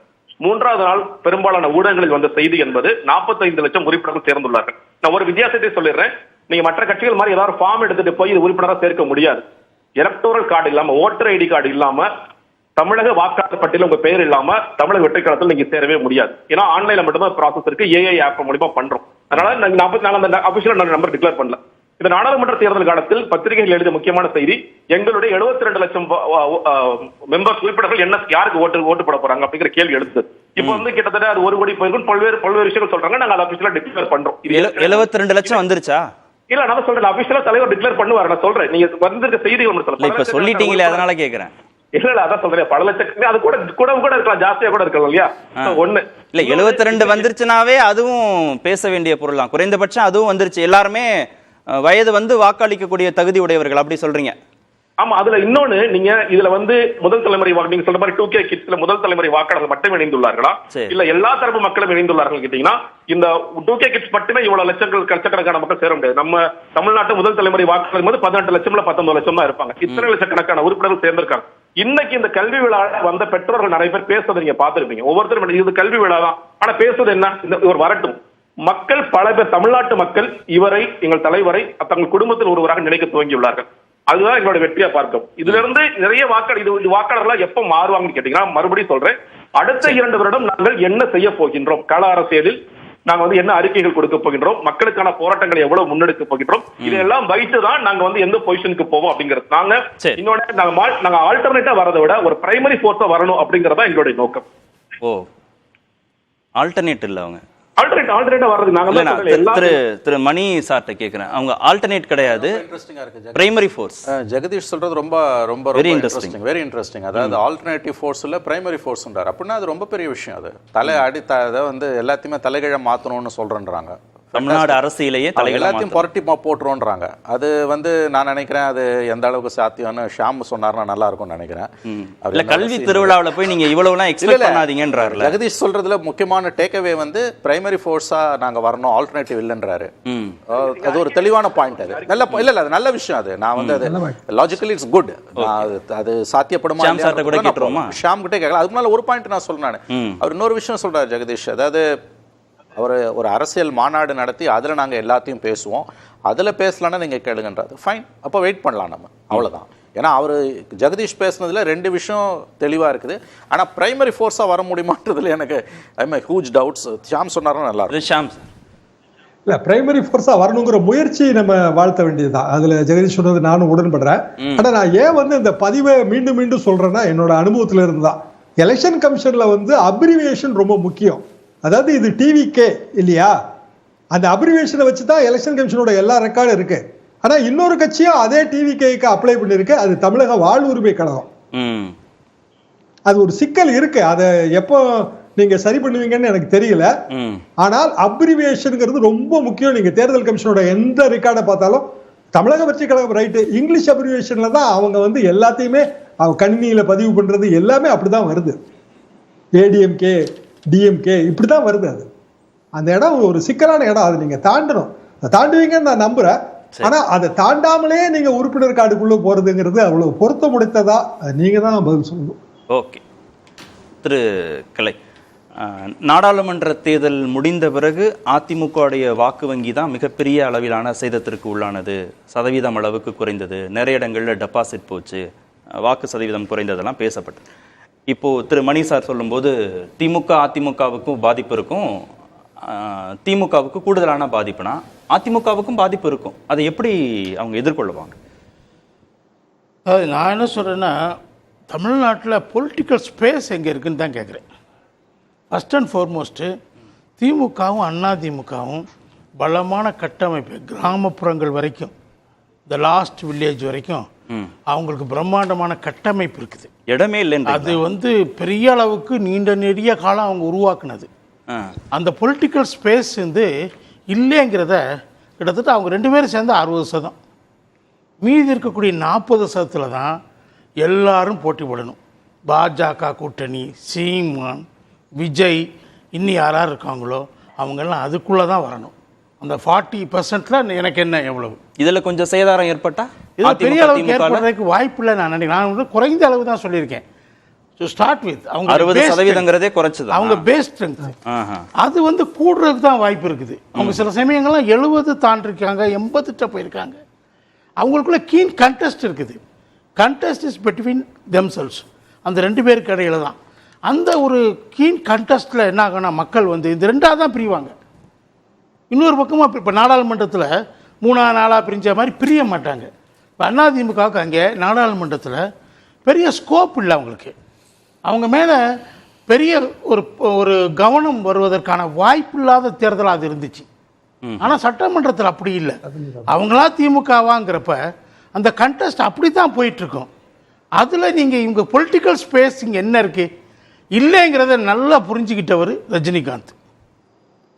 3வது நாள் பெரும்பாலான ஊடகங்களில் வந்த செய்தி என்பது 45 லட்சம் உறுப்பினர்கள் சேர்ந்துள்ளார்கள். நான் ஒரு வித்தியாசத்தை சொல்லிடுறேன். நீங்க மற்ற கட்சிகள் மாதிரி ஏதாவது ஃபார்ம் எடுத்துட்டு போய் இது உறுப்பினராக சேர்க்க முடியாது. எலக்டோரல் கார்டு இல்லாம, ஓட்டர் ஐடி கார்டு இல்லாம, தமிழக வாக்காளர் பட்டியல் உங்க பெயர் இல்லாம தமிழக வெற்றி கழகத்தில் நீங்க சேரவே முடியாது. ஏன்னா ஆன்லைன்ல மட்டும்தான் ப்ராசஸ் இருக்கு. ஏஐ ஆப் மூலமா பண்றோம். அதனால நாங்க அந்த அபிஷியலா நம்பர் டிக்ளேர் பண்ணல. இந்த நாடாளுமன்ற தேர்தல் காலத்தில் பத்திரிகைகள் எழுதிய முக்கியமான செய்தி, எங்களுடைய 72 லட்சம் மெம்பர்ஸ் உறுப்பினர்கள் என்ன யாருக்கு ஓட்டு போட போறாங்க அப்படிங்கிற கேள்வி எழுது. இப்ப கிட்டத்தட்ட அது 1 கோடி போயிருக்கும். பல்வேறு விஷயங்கள் சொல்றாங்க. நாங்க அதை அபிஷியலா டிக்ளேர் பண்றோம். 72 லட்சம் வந்துருச்சா? இல்ல நான் சொல்றேன் அபிஷியலா தலைவர் டிக்ளேர் பண்ணுவார். நான் சொல்றேன் நீங்க வந்திருக்க செய்திகள் இல்ல இப்ப சொல்லிட்டீங்களே அதனால கேக்குறேன். இல்ல அதான் சொல்றேன் பல லட்சம் அது கூட இருக்கலாம், ஜாஸ்தியா கூட இருக்கலாம் இல்லையா. ஒண்ணு இல்ல 72 வந்துருச்சுனாவே அதுவும் பேச வேண்டிய பொருள் தான். குறைந்தபட்சம் அதுவும் வந்துருச்சு. எல்லாருமே வயது வந்து வாக்களிக்கக்கூடிய தகுதி உடையவர்கள் அப்படி சொல்றீங்க. ஆமா அதுல இன்னொன்னு நீங்க இதுல வந்து முதல் தலைமுறை நீங்க சொல்ற மாதிரி 2K கிட்ஸ்ல முதல் தலைமுறை வாக்காளர்கள் மட்டும் இணைந்துள்ளார்களா இல்ல எல்லா தரப்பு மக்களும் இணைந்துள்ளார்கள் கேட்டீங்கன்னா இந்த 2K கிட்ஸ் மட்டுமே இவ்வளவு லட்சக்கணக்கான மக்கள் சேர முடியாது. நம்ம தமிழ்நாட்டு முதல் தலைமுறை வாக்காளர்கள் வந்து 18 லட்சம் 19 லட்சம் தான் இருப்பாங்க. இத்தனை லட்சக்கணக்கான உறுப்பினர்கள் சேர்ந்திருக்காங்க. இன்னைக்கு இந்த கல்வி விழா வந்த பெற்றோர்கள் நிறைய பேர் பேசுறதை நீங்க பாத்துருப்பீங்க. ஒவ்வொருத்தரும் இது கல்வி விழா தான், ஆனா பேசுறது என்ன, இந்த இவர் வரட்டும். மக்கள் பல பேர் தமிழ்நாட்டு மக்கள் இவரை எங்கள் தலைவரை தங்கள் குடும்பத்தில் ஒருவராக நினைக்க துவங்கியுள்ளார்கள். அதுதான் எங்களோட வெற்றியா பார்க்கும். இதுல இருந்து நிறைய வாக்காளர்களா எப்ப மாறுவாங்கன்னு கேட்டீங்கன்னா மறுபடியும் சொல்றேன், அடுத்த 2 வருடம் நாங்கள் என்ன செய்ய போகின்றோம், கள அரசியலில் நாங்க வந்து என்ன அறிக்கைகள் கொடுக்க போகின்றோம், மக்களுக்கான போராட்டங்களை எவ்வளவு முன்னெடுக்க போகின்றோம், இதெல்லாம் வைத்துதான் நாங்க வந்து எந்த பொசிஷனுக்கு போவோம் அப்படிங்கிறது. நாங்க இன்னொன்னு நாங்க ஆல்டர்னேட்டா வரதை விட ஒரு பிரைமரி போர்ஸா வரணும் அப்படிங்கறதா எங்களுடைய நோக்கம். ஓ ஆல்டர்னேட் இல்ல அவங்க ஆல்டர்னேட்டா வர்றது நாங்க திரு மணி சார்ட்ட கேக்குறேன். அவங்க ஆல்டர்னேட் கிடையாது, பிரைமரி ஃபோர்ஸ். ஜெகதீஷ் சொல்றது ரொம்ப ரொம்ப வெரி இன்ட்ரெஸ்டிங். அதாவது ஆல்டர்னேட்டிவ் ஃபோர்ஸ்ல பிரைமரி ஃபோர்ஸ்ன்றார். அப்படின்னா அது ரொம்ப பெரிய விஷயம். அது அதை வந்து எல்லாத்தையுமே தலைகீழ மாத்தணும்னு சொல்றேன்றாங்க. தமிழ்நாடு அரசியலையே எல்லாத்தையும் புரட்டி போட்டுருவோன்றாங்க. அது வந்து நான் நினைக்கிறேன் அது எந்த அளவுக்கு சாத்தியம்னு ஷாம் சொன்னார்னா நல்லா இருக்கும்னு நினைக்கிறேன். இல்ல கல்வி திருவிழாவில் போய் நீங்க இவ்வளவுலாம் எக்ஸ்பெக்ட் பண்ணாதீங்கன்றாரு ஜெகதீஷ். சொல்றதுல முக்கியமான டேக்அவே வந்து பிரைமரி ஃபோர்ஸா நாங்க வரணும், ஆல்டர்னேட்டிவ் இல்லைன்றாரு. அது ஒரு தெளிவான பாயிண்ட். அது நல்ல இல்ல அது நல்ல விஷயம். அது நான் வந்து அது லாஜிக்கலி இட்ஸ் குட். அது சாத்தியப்படுமா ஷாம் கிட்டே கேட்கல. அதுக்கு மேல ஒரு பாயிண்ட் நான் சொல்றேன். அவர் இன்னொரு விஷயம் சொல்றாரு ஜெகதீஷ். அதாவது அவர் ஒரு அரசியல் மாநாடு நடத்தி அதில் நாங்கள் எல்லாத்தையும் பேசுவோம், அதில் பேசலான்னு நீங்கள் கேளுங்கன்றாரு. ஃபைன், அப்போ வெயிட் பண்ணலாம் நம்ம, அவ்வளோதான். ஏன்னா அவர் ஜெகதீஷ் பேசுனதுல 2 விஷயம் தெளிவாக இருக்குது. ஆனால் பிரைமரி ஃபோர்ஸாக வர முடியுமான்றதுல எனக்கு ஹியூஜ் டவுட்ஸ். ஷாம் சொன்னாரும் நல்லா இருக்கும். ஷாம் இல்லை பிரைமரி ஃபோர்ஸாக வரணுங்கிற முயற்சி நம்ம வாழ்த்த வேண்டியதுதான். அதில் ஜெகதீஷ் சொன்னது நானும் உடன்படுறேன். ஆனால் நான் ஏன் வந்து இந்த பதிவை மீண்டும் மீண்டும் சொல்கிறேன்னா என்னோட அனுபவத்தில் இருந்தால் எலெக்ஷன் கமிஷனில் வந்து அப்ரிவியேஷன் ரொம்ப முக்கியம். அதாவது இது டிவிகே இல்லையா, அந்த அப்ரிவியேஷனை வச்சு தான் எலெக்ஷன் கமிஷனோட எல்லா ரெக்கார்டும் இருக்கு. ஆனால் இன்னொரு கட்சியும் அதே டிவிகேக்கு அப்ளை பண்ணிருக்கு, அது தமிழக வாழ்வுரிமை கழகம். அது ஒரு சிக்கல் இருக்கு. அதை எப்போ நீங்க சரி பண்ணுவீங்கன்னு எனக்கு தெரியல. ஆனால் அப்ரிவியேஷனுங்கிறது ரொம்ப முக்கியம். நீங்க தேர்தல் கமிஷனோட எந்த ரெக்கார்டை பார்த்தாலும் தமிழக வெற்றி கழகம் ரைட்டு இங்கிலீஷ் அப்ரிவியேஷன்ல தான் அவங்க வந்து எல்லாத்தையுமே அவங்க கணினியில பதிவு பண்றது எல்லாமே அப்படிதான் வருது. ஏடிஎம்கே டிஎம்கே இப்படிதான் வருது. அது அந்த இடம் ஒரு சிக்கலான இடம். அது நீங்க தாண்டணும், தாண்டுவீங்கன்னு நான் நம்புறேன். ஆனா அதை தாண்டாமலே நீங்க உறுப்பினர் கார்டுக்குள்ள போறதுங்கிறது அவ்வளவு பொருத்தம் முடித்ததா, நீங்க தான் பதில் சொல்லணும். ஓகே திரு கலை, நாடாளுமன்ற தேர்தல் முடிந்த பிறகு அதிமுகவுடைய வாக்கு வங்கி தான் மிகப்பெரிய அளவிலான சேதத்திற்கு உள்ளானது, சதவீதம் அளவுக்கு குறைந்தது, நிறைய இடங்களில் டெபாசிட் போச்சு, வாக்கு சதவீதம் குறைந்ததெல்லாம் பேசப்பட்டது. இப்போ திரு மணி சார் சொல்லும்போது திமுக அதிமுகவுக்கும் பாதிப்பு இருக்கும், திமுகவுக்கு கூடுதலான பாதிப்புனா அதிமுகவுக்கும் பாதிப்பு இருக்கும். அதை எப்படி அவங்க எதிர்கொள்ளுவாங்க? அதாவது நான் என்ன சொல்கிறேன்னா, தமிழ்நாட்டில் பொலிட்டிக்கல் ஸ்பேஸ் எங்கே இருக்குன்னு தான் கேட்குறேன். ஃபஸ்ட் அண்ட் ஃபார்மோஸ்ட்டு திமுகவும் அதிமுகவும் பலமான கட்டமைப்பு, கிராமப்புறங்கள் வரைக்கும் த லாஸ்ட் வில்லேஜ் வரைக்கும் அவங்களுக்கு பிரம்மாண்டமான கட்டமைப்பு இருக்குது. இடமே இல்லை. அது வந்து பெரிய அளவுக்கு நீண்ட நெடிய காலம் அவங்க உருவாக்குனது. அந்த பொலிட்டிக்கல் ஸ்பேஸ் வந்து இல்லைங்கிறத கிட்டத்தட்ட அவங்க 2 பேரும் சேர்ந்து 60%. மீதி இருக்கக்கூடிய 40% தான் எல்லாரும் போட்டி போடணும். பாஜக கூட்டணி, சீமான், விஜய், இன்னும் யாரார் இருக்காங்களோ அவங்கெல்லாம் அதுக்குள்ளே தான் வரணும். அந்த 40%ல் எனக்கு என்ன எவ்வளவு இதில் கொஞ்சம் சேதாரம் ஏற்பட்டா இது பெரிய அளவுக்கு ஏற்படுறதுக்கு வாய்ப்பு இல்லை நான் நினைக்கிறேன். நான் வந்து குறைந்த அளவு தான் சொல்லியிருக்கேன். டு ஸ்டார்ட் வித் அவங்க 60%ங்கிறதே குறைச்சது. அவங்க பேஸ் ஸ்ட்ரென்த் அது வந்து கூடுறதுக்கு தான் வாய்ப்பு இருக்குது. அவங்க சில சமயங்கள்லாம் 70 தாண்டிருக்காங்க, 80 போயிருக்காங்க. அவங்களுக்குள்ள கீன் கண்டெஸ்ட் இருக்குது. Contest is between themselves. அந்த 2 பேருக்கு இடையில தான் அந்த ஒரு கீன் கண்டெஸ்ட்டில் என்ன ஆகும்னா மக்கள் வந்து இந்த 2ஆக தான் பிரிவாங்க. இன்னொரு பக்கமாக இப்போ நாடாளுமன்றத்தில் 3 நாளாக பிரிஞ்ச மாதிரி பிரிய மாட்டாங்க. இப்போ அதிமுகவுக்கு அங்கே நாடாளுமன்றத்தில் பெரிய ஸ்கோப் இல்லை அவங்களுக்கு. அவங்க மேலே பெரிய ஒரு கவனம் வருவதற்கான வாய்ப்பு இல்லாத தேர்தலாக அது இருந்துச்சு. ஆனால் சட்டமன்றத்தில் அப்படி இல்லை. அவங்களா திமுகவாங்கிறப்ப அந்த கண்டெஸ்ட் அப்படி தான் போயிட்டுருக்கோம். அதில் நீங்கள் இவங்க பொலிட்டிக்கல் ஸ்பேஸ் இங்கே என்ன இருக்குது இல்லைங்கிறத நல்லா புரிஞ்சுக்கிட்டவர் ரஜினிகாந்த்.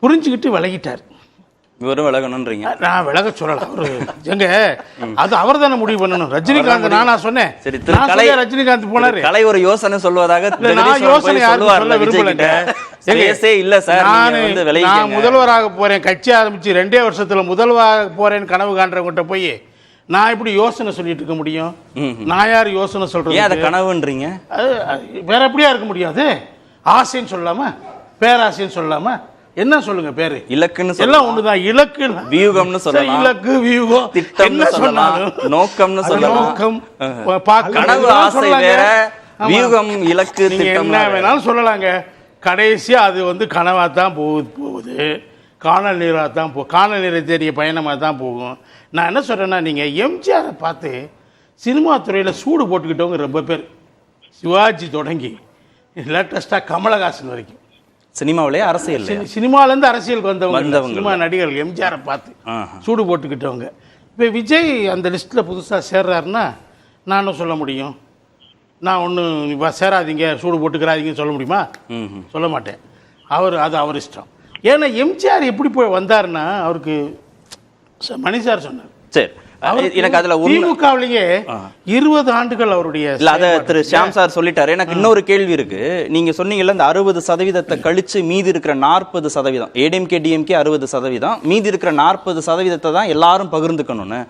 புரிஞ்சுக்கிட்டு விலகிட்டார். இவரும் விலகணும்ன்றீங்க? நான் விலக சொல்லல. அவரு எங்க அது அவர் தானே முடிவு பண்ணணும். ரஜினிகாந்த் நானா சொன்னேன்? சரி, ரஜினிகாந்த் போனாரு. கலை ஒரு யோசனை சொல்லுவதாக நான் யோசனை சொல்ல விரும்பலங்க. இல்ல சார், நான் முதல்வராக போறேன், கட்சி ஆரம்பிச்சு 2 வருஷத்துல முதல்வராக போறேன்னு கனவு காண்றவங்கிட்ட போய் நான் இப்படி யோசனை சொல்லிட்டு இருக்க முடியும்? நான் யார் யோசனை சொல்றேன்? அதை கனவுன்றீங்க? வேற எப்படியா இருக்க முடியாது? ஆசைன்னு சொல்லாம, பேராசைன்னு சொல்லாம என்ன சொல்லுங்க பேரு? இலக்குன்னு எல்லாம் ஒண்ணுதான். இலக்கு வியூகம்னு சொல்லலாம், இலக்கு வியூகம் திட்டம்னு சொல்லலாம், நோக்கம்னு சொல்லலாம். நோக்கம் கனவு ஆசை வேற, வியூகம் இலக்கு திட்டம் என்ன வேணாலும் சொல்லலாங்க. கடைசியா அது வந்து கனவா தான் போகுது, காணல் நீரா தான் காணல் நீரை தேடிய பயணமாக தான் போகும். நான் என்ன சொல்றேன்னா, நீங்க எம்ஜிஆரை பார்த்து சினிமா துறையில சூடு போட்டுக்கிட்டவங்க ரொம்ப பேர். சிவாஜி தொடங்கி லேட்டஸ்டா கமலஹாசன் வரைக்கும் சினிமாவிலே அரசியல், சினிமாலேருந்து அரசியலுக்கு வந்தவங்க சினிமா நடிகர்கள் எம்ஜிஆரை பார்த்து சூடு போட்டுக்கிட்டவங்க. இப்போ விஜய் அந்த லிஸ்ட்டில் புதுசாக சேர்றாருன்னா நான் என்ன சொல்ல முடியும்? நான் ஒன்றும் சேராதீங்க, சூடு போட்டுக்கிறாதீங்கன்னு சொல்ல முடியுமா? சொல்ல மாட்டேன். அது அவர் இஷ்டம். ஏன்னா எம்ஜிஆர் எப்படி போய் வந்தாருன்னா, அவருக்கு மணி சார் சொன்னார். சரி, எனக்கு அதுல திமுகவிலேயே 20 ஆண்டுகள் அவருடைய அத திரு ஷியாம் சார் சொல்லிட்டாரு. எனக்கு இன்னொரு கேள்வி இருக்கு. நீங்க சொன்னீங்கல்ல, இந்த 60% கழிச்சு மீதி இருக்கிற 40%, ஏடிஎம்கே டிஎம்கே 60%, மீதி இருக்கிற 40% தான் எல்லாரும் பகிர்ந்துக்கணும்னு.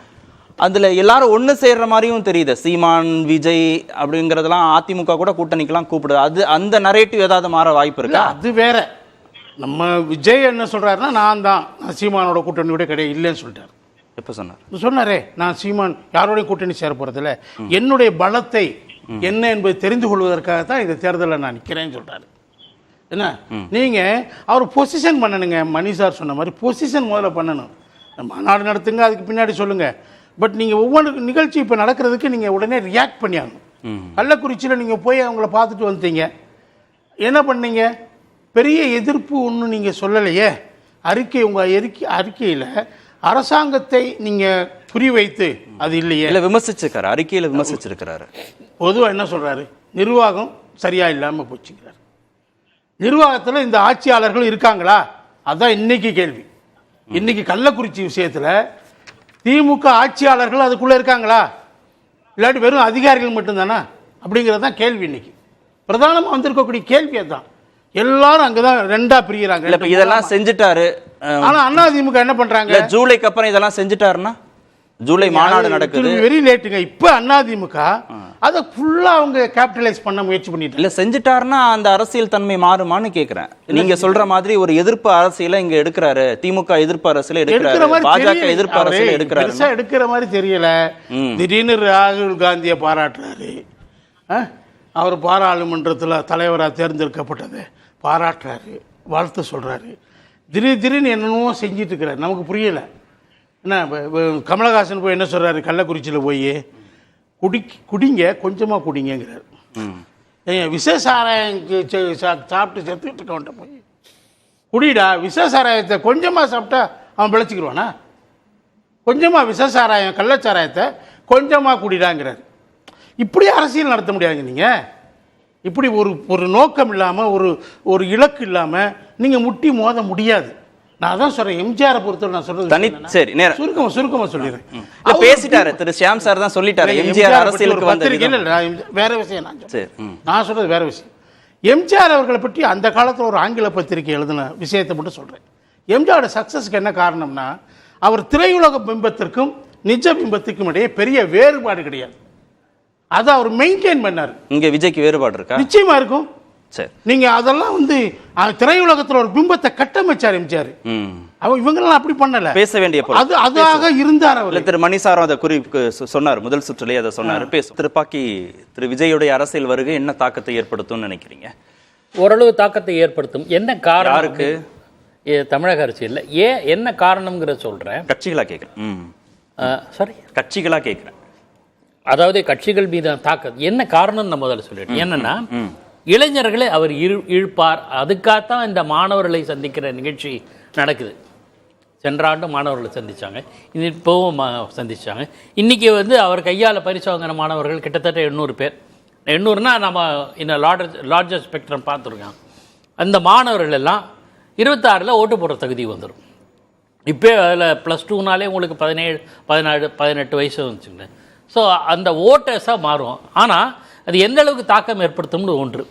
அதுல எல்லாரும் ஒண்ணு சேர்ற மாதிரியும் தெரியுது. சீமான், விஜய் அப்படிங்கறதெல்லாம் அதிமுக கூட கூட்டணிக்கெல்லாம் கூப்பிடுது. அது அந்த நரேட்டிவ் ஏதாவது மாற வாய்ப்பு இருக்கா? அது வேற. நம்ம விஜய் என்ன சொல்றாருன்னா, நான் சீமானோட கூட்டணியோட கிடையாது இல்லைன்னு சொல்லிட்டாரு. எப்ப சொன்னாரே, நான் சீமான் யாரோடையும் கூட்டணி சேர போறதில்ல, என்னுடைய பலத்தை என்ன என்பதை தெரிந்து கொள்வதற்காக தான் இந்த தேர்தலில் நான் நிற்கிறேன்னு சொல்றாரு. என்ன நீங்க அவர் பொசிஷன் பண்ணணுங்க. மணி சார் சொன்ன மாதிரி பொசிஷன் முதல்ல பண்ணணும். மாநாடு நடத்துங்க, அதுக்கு பின்னாடி சொல்லுங்க. பட் நீங்க ஒவ்வொரு நிகழ்ச்சி இப்போ நடக்கிறதுக்கு நீங்க உடனே ரியாக்ட் பண்ணியாகணும். கள்ளக்குறிச்சியில் நீங்க போய் அவங்கள பார்த்துட்டு வந்துட்டீங்க, என்ன பண்ணீங்க? பெரிய எதிர்ப்பு ஒன்றும் நீங்க சொல்லலையே. அறிக்கையில் அரசாங்கத்தை நீங்க குறிவைத்து அது இல்லையே, இல்ல விமர்சிச்சிருக்காரு, அறிக்கையில விமர்சிச்சிருக்கிறாரு. பொதுவாக என்ன சொல்றாரு? நிர்வாகம் சரியா இல்லாம போச்சுக்கிறார். நிர்வாகத்தில் இந்த ஆட்சியாளர்கள் இருக்காங்களா? அதான் இன்னைக்கு கேள்வி. இன்னைக்கு கள்ளக்குறிச்சி விஷயத்துல திமுக ஆட்சியாளர்கள் அதுக்குள்ள இருக்காங்களா, இல்லாட்டி வெறும் அதிகாரிகள் மட்டும்தானா அப்படிங்கறதான் கேள்வி. இன்னைக்கு பிரதானமா வந்திருக்கக்கூடிய கேள்வி அதுதான். எல்லாரும் அங்கதான் ரெண்டா பிரிகிறாங்க. இப்ப இதெல்லாம் செஞ்சுட்டாரு. ஆனா அதிமுக என்ன பண்றாங்க? ஜூலைக்கு அப்புறம் இதெல்லாம் செஞ்சுட்டாருன்னா, ஜூலை மாநாடு நடக்குது, வெரி லேட்டுங்க. இப்ப அதிமுக அதை ஃபுல்லா அவங்க கேபிட்டலைஸ் பண்ண முயற்சி பண்ணிட்டு இல்ல செஞ்சுட்டாருன்னா அந்த அரசியல் தன்மை மாறுமான்னு கேக்குறேன். நீங்க சொல்ற மாதிரி ஒரு எதிர்ப்பு அரசியல இங்க எடுக்கிறாரு, திமுக எதிர்ப்பு அரசியல எடுக்கிறாரு, பாஜக எதிர்ப்பு அரசியல எடுக்கிறாரு. எடுக்கிற மாதிரி தெரியல. திடீர்னு ராகுல் காந்தியை பாராட்டுறாரு. அவர் பாராளுமன்றத்தில் தலைவராக தேர்ந்தெடுக்கப்பட்டதை பாராட்டுறாரு, வாழ்த்து சொல்றாரு. திடீர்னு என்னென்னமோ செஞ்சிட்டு இருக்கிறார், நமக்கு புரியல. என்ன கமலஹாசன் போய் என்ன சொல்றாரு? கள்ளக்குறிச்சியில் போய் குடிங்க, கொஞ்சமாக குடிங்கிறார். விசேஷாராயம் சாப்பிட்டு செத்துக்கிட்டு இருக்கவன்ட்ட போய் குடிடா, விசேஷாராயத்தை கொஞ்சமாக சாப்பிட்டா அவன் பிழைச்சிக்கிடுவானா? கொஞ்சமாக விசேஷாராயம் கள்ளச்சாராயத்தை கொஞ்சமாக குடிடாங்கிறார். இப்படி அரசியல் நடத்த முடியாதுங்க. நீங்கள் இப்படி ஒரு நோக்கம் இல்லாமல், ஒரு இலக்கு இல்லாமல் நீங்கள் முட்டி மோத முடியாது. நான் அதான் சொல்றேன், எம்ஜிஆரை பொறுத்தவரை நான் சொல்றது சரி, சுருக்கமா சொல்லிடுறேன். பேசிட்டாரு திரு ஷியாம் சார் தான் சொல்லிட்டாரு. எம்ஜிஆர் அரசியலுக்கு வந்த வேற விஷயம். நான் சொல்றது வேற விஷயம். எம்ஜிஆர் அவர்களை பற்றி அந்த காலத்தில் ஒரு ஆங்கில பத்திரிகை எழுதின விஷயத்தை மட்டும் சொல்றேன். எம்ஜிஆரோட சக்சஸ்க்கு என்ன காரணம்னா, அவர் திரையுலக பிம்பத்திற்கும் நிஜ பிம்பத்திற்கும் இடையே பெரிய வேறுபாடு கிடையாது. அதை அவர் மெயின்டைன் பண்ணார். இங்க விஜய்க்கு வேறுபாடு இருக்கா? நிச்சயமா இருக்கும். சரி, நீங்க அதெல்லாம் வந்து திரையுலகத்தில் ஒரு பிம்பத்தை கட்டமைச்சார் எம்ஜிஆர். இவங்கெல்லாம் அப்படி பண்ணல, பேச வேண்டிய அது அதாக இருந்தார் அவர். திரு மணி சாரும் அதை சொன்னார், முதல் சுற்றிலே அதை சொன்னார். திருப்பாக்கி திரு விஜயுடைய அரசியல் வருகை என்ன தாக்கத்தை ஏற்படுத்தும் நினைக்கிறீங்க? ஓரளவு தாக்கத்தை ஏற்படுத்தும். என்ன காரணம்? யாருக்கு? தமிழக அரசியல்ல என்ன காரணம்ங்கிற சொல்றேன். கட்சிகளா கேட்கிறேன். சாரி, கட்சிகளா கேட்கிறேன். அதாவது கட்சிகள் மீது தாக்கம் என்ன காரணம் நான் முதல்ல சொல்லிட்டேன். என்னன்னா, இளைஞர்களை அவர் இழுப்பார். அதுக்காகத்தான் இந்த மாணவர்களை சந்திக்கிற நிகழ்ச்சி நடக்குது. சென்ற ஆண்டு மாணவர்களை சந்திச்சாங்க, இது இப்போவும் சந்திச்சாங்க. இன்றைக்கி வந்து அவர் கையால் பரிசு வாங்கின மாணவர்கள் கிட்டத்தட்ட 800 பேர். 800னா நம்ம இன்னும் லார்ஜர் ஸ்பெக்ட்ரம் பார்த்துருக்கோம். அந்த மாணவர்கள் எல்லாம் 26 ஓட்டு போடுற தகுதி வந்துடும். இப்போ அதில் +2னாலே உங்களுக்கு 17, 14, 18 வயசு வந்துச்சுங்க. ஸோ அந்த ஓட்டர்ஸாக மாறும். ஆனால் அது எந்த அளவுக்கு தாக்கம் ஏற்படுத்தும்னு ஒன்று.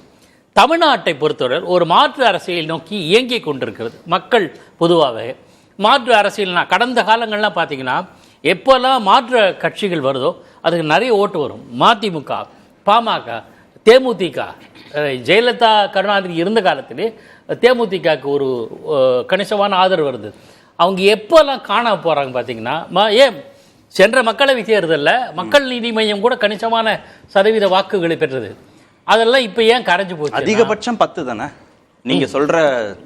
தமிழ்நாட்டை பொறுத்தவரை ஒரு மாற்று அரசியல் நோக்கி இயங்கி கொண்டிருக்கிறது மக்கள். பொதுவாகவே மாற்று அரசியல்னா கடந்த காலங்கள்லாம் பார்த்தீங்கன்னா எப்போல்லாம் மாற்று கட்சிகள் வருதோ அதுக்கு நிறைய ஓட்டு வரும். மதிமுக, பாமக, தேமுதிக, ஜெயலலிதா கருணாநிதி இருந்த காலத்திலே தேமுதிகக்கு ஒரு கணிசமான ஆதரவு வருது. அவங்க எப்போல்லாம் காண போகிறாங்க பார்த்தீங்கன்னா, ஏன் சென்ற மக்களவை தேர்தலில் மக்கள் நீதி மையம் கூட கணிசமான சதவீத வாக்குகளை பெற்றது. அதெல்லாம் இப்போ ஏன் கரைஞ்சு போச்சு? அதிகபட்சம் 10 தானே நீங்க சொல்ற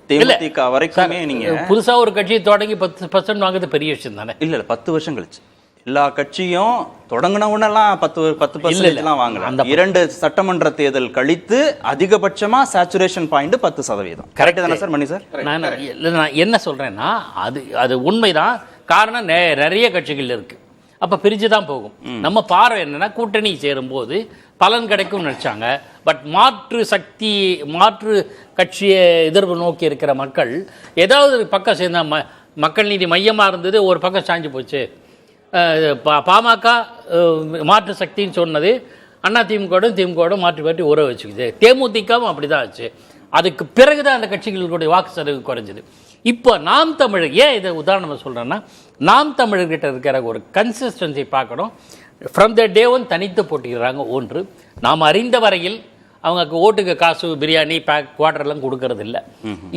தேமுதிக வரைக்குமே. நீங்க புதுசா ஒரு கட்சியை தொடங்கி 10% வாங்குறது பெரிய விஷயம் தானே? இல்ல 10 வருஷம் கழிச்சு எல்லா கட்சியும் தொடங்கினவுன்னெல்லாம் 10% வாங்கல. 2 சட்டமன்ற தேர்தல் கழித்து அதிகபட்சமா சேச்சுரேஷன் பாயிண்ட் 10%. கரெக்ட் தானே சார் மணி சார்? நான் என்ன சொல்றேன்னா அது உண்மைதான். காரணம் நிறைய கட்சிகள் இருக்கு, அப்ப பிரிஞ்சு தான் போகும். நம்ம பார்வை என்னன்னா கூட்டணி சேரும்போது பலன் கிடைக்கும் நினைச்சாங்க. பட் மாற்று கட்சியை எதிர்ப்பு நோக்கி இருக்கிற மக்கள் ஏதாவது பக்கம் சேர்ந்த மக்கள் நீதி மையமா இருந்தது ஒரு பக்கம் சாஞ்சு போச்சு. பாமக மாற்று சக்தின்னு சொன்னது திமுக மாற்றி உறவு வச்சுக்குது. தேமுதிகவும் அப்படிதான் ஆச்சு. அதுக்கு பிறகுதான் அந்த கட்சிகளுடைய வாக்கு சதவீதம் குறைஞ்சது. இப்போ நாம் தமிழர் ஏன் இதை உதாரணமாக சொல்கிறேன்னா, நாம் தமிழர்கிட்ட இருக்கிற ஒரு கன்சிஸ்டன்சி பார்க்கணும். ஃப்ரம் த டே ஒன் தனித்து போட்டிக்கிறாங்க. ஒன்று, நாம் அறிந்த வரையில் அவங்க ஓட்டுக்கு காசு, பிரியாணி, குவார்டர்லாம் கொடுக்கறது இல்லை.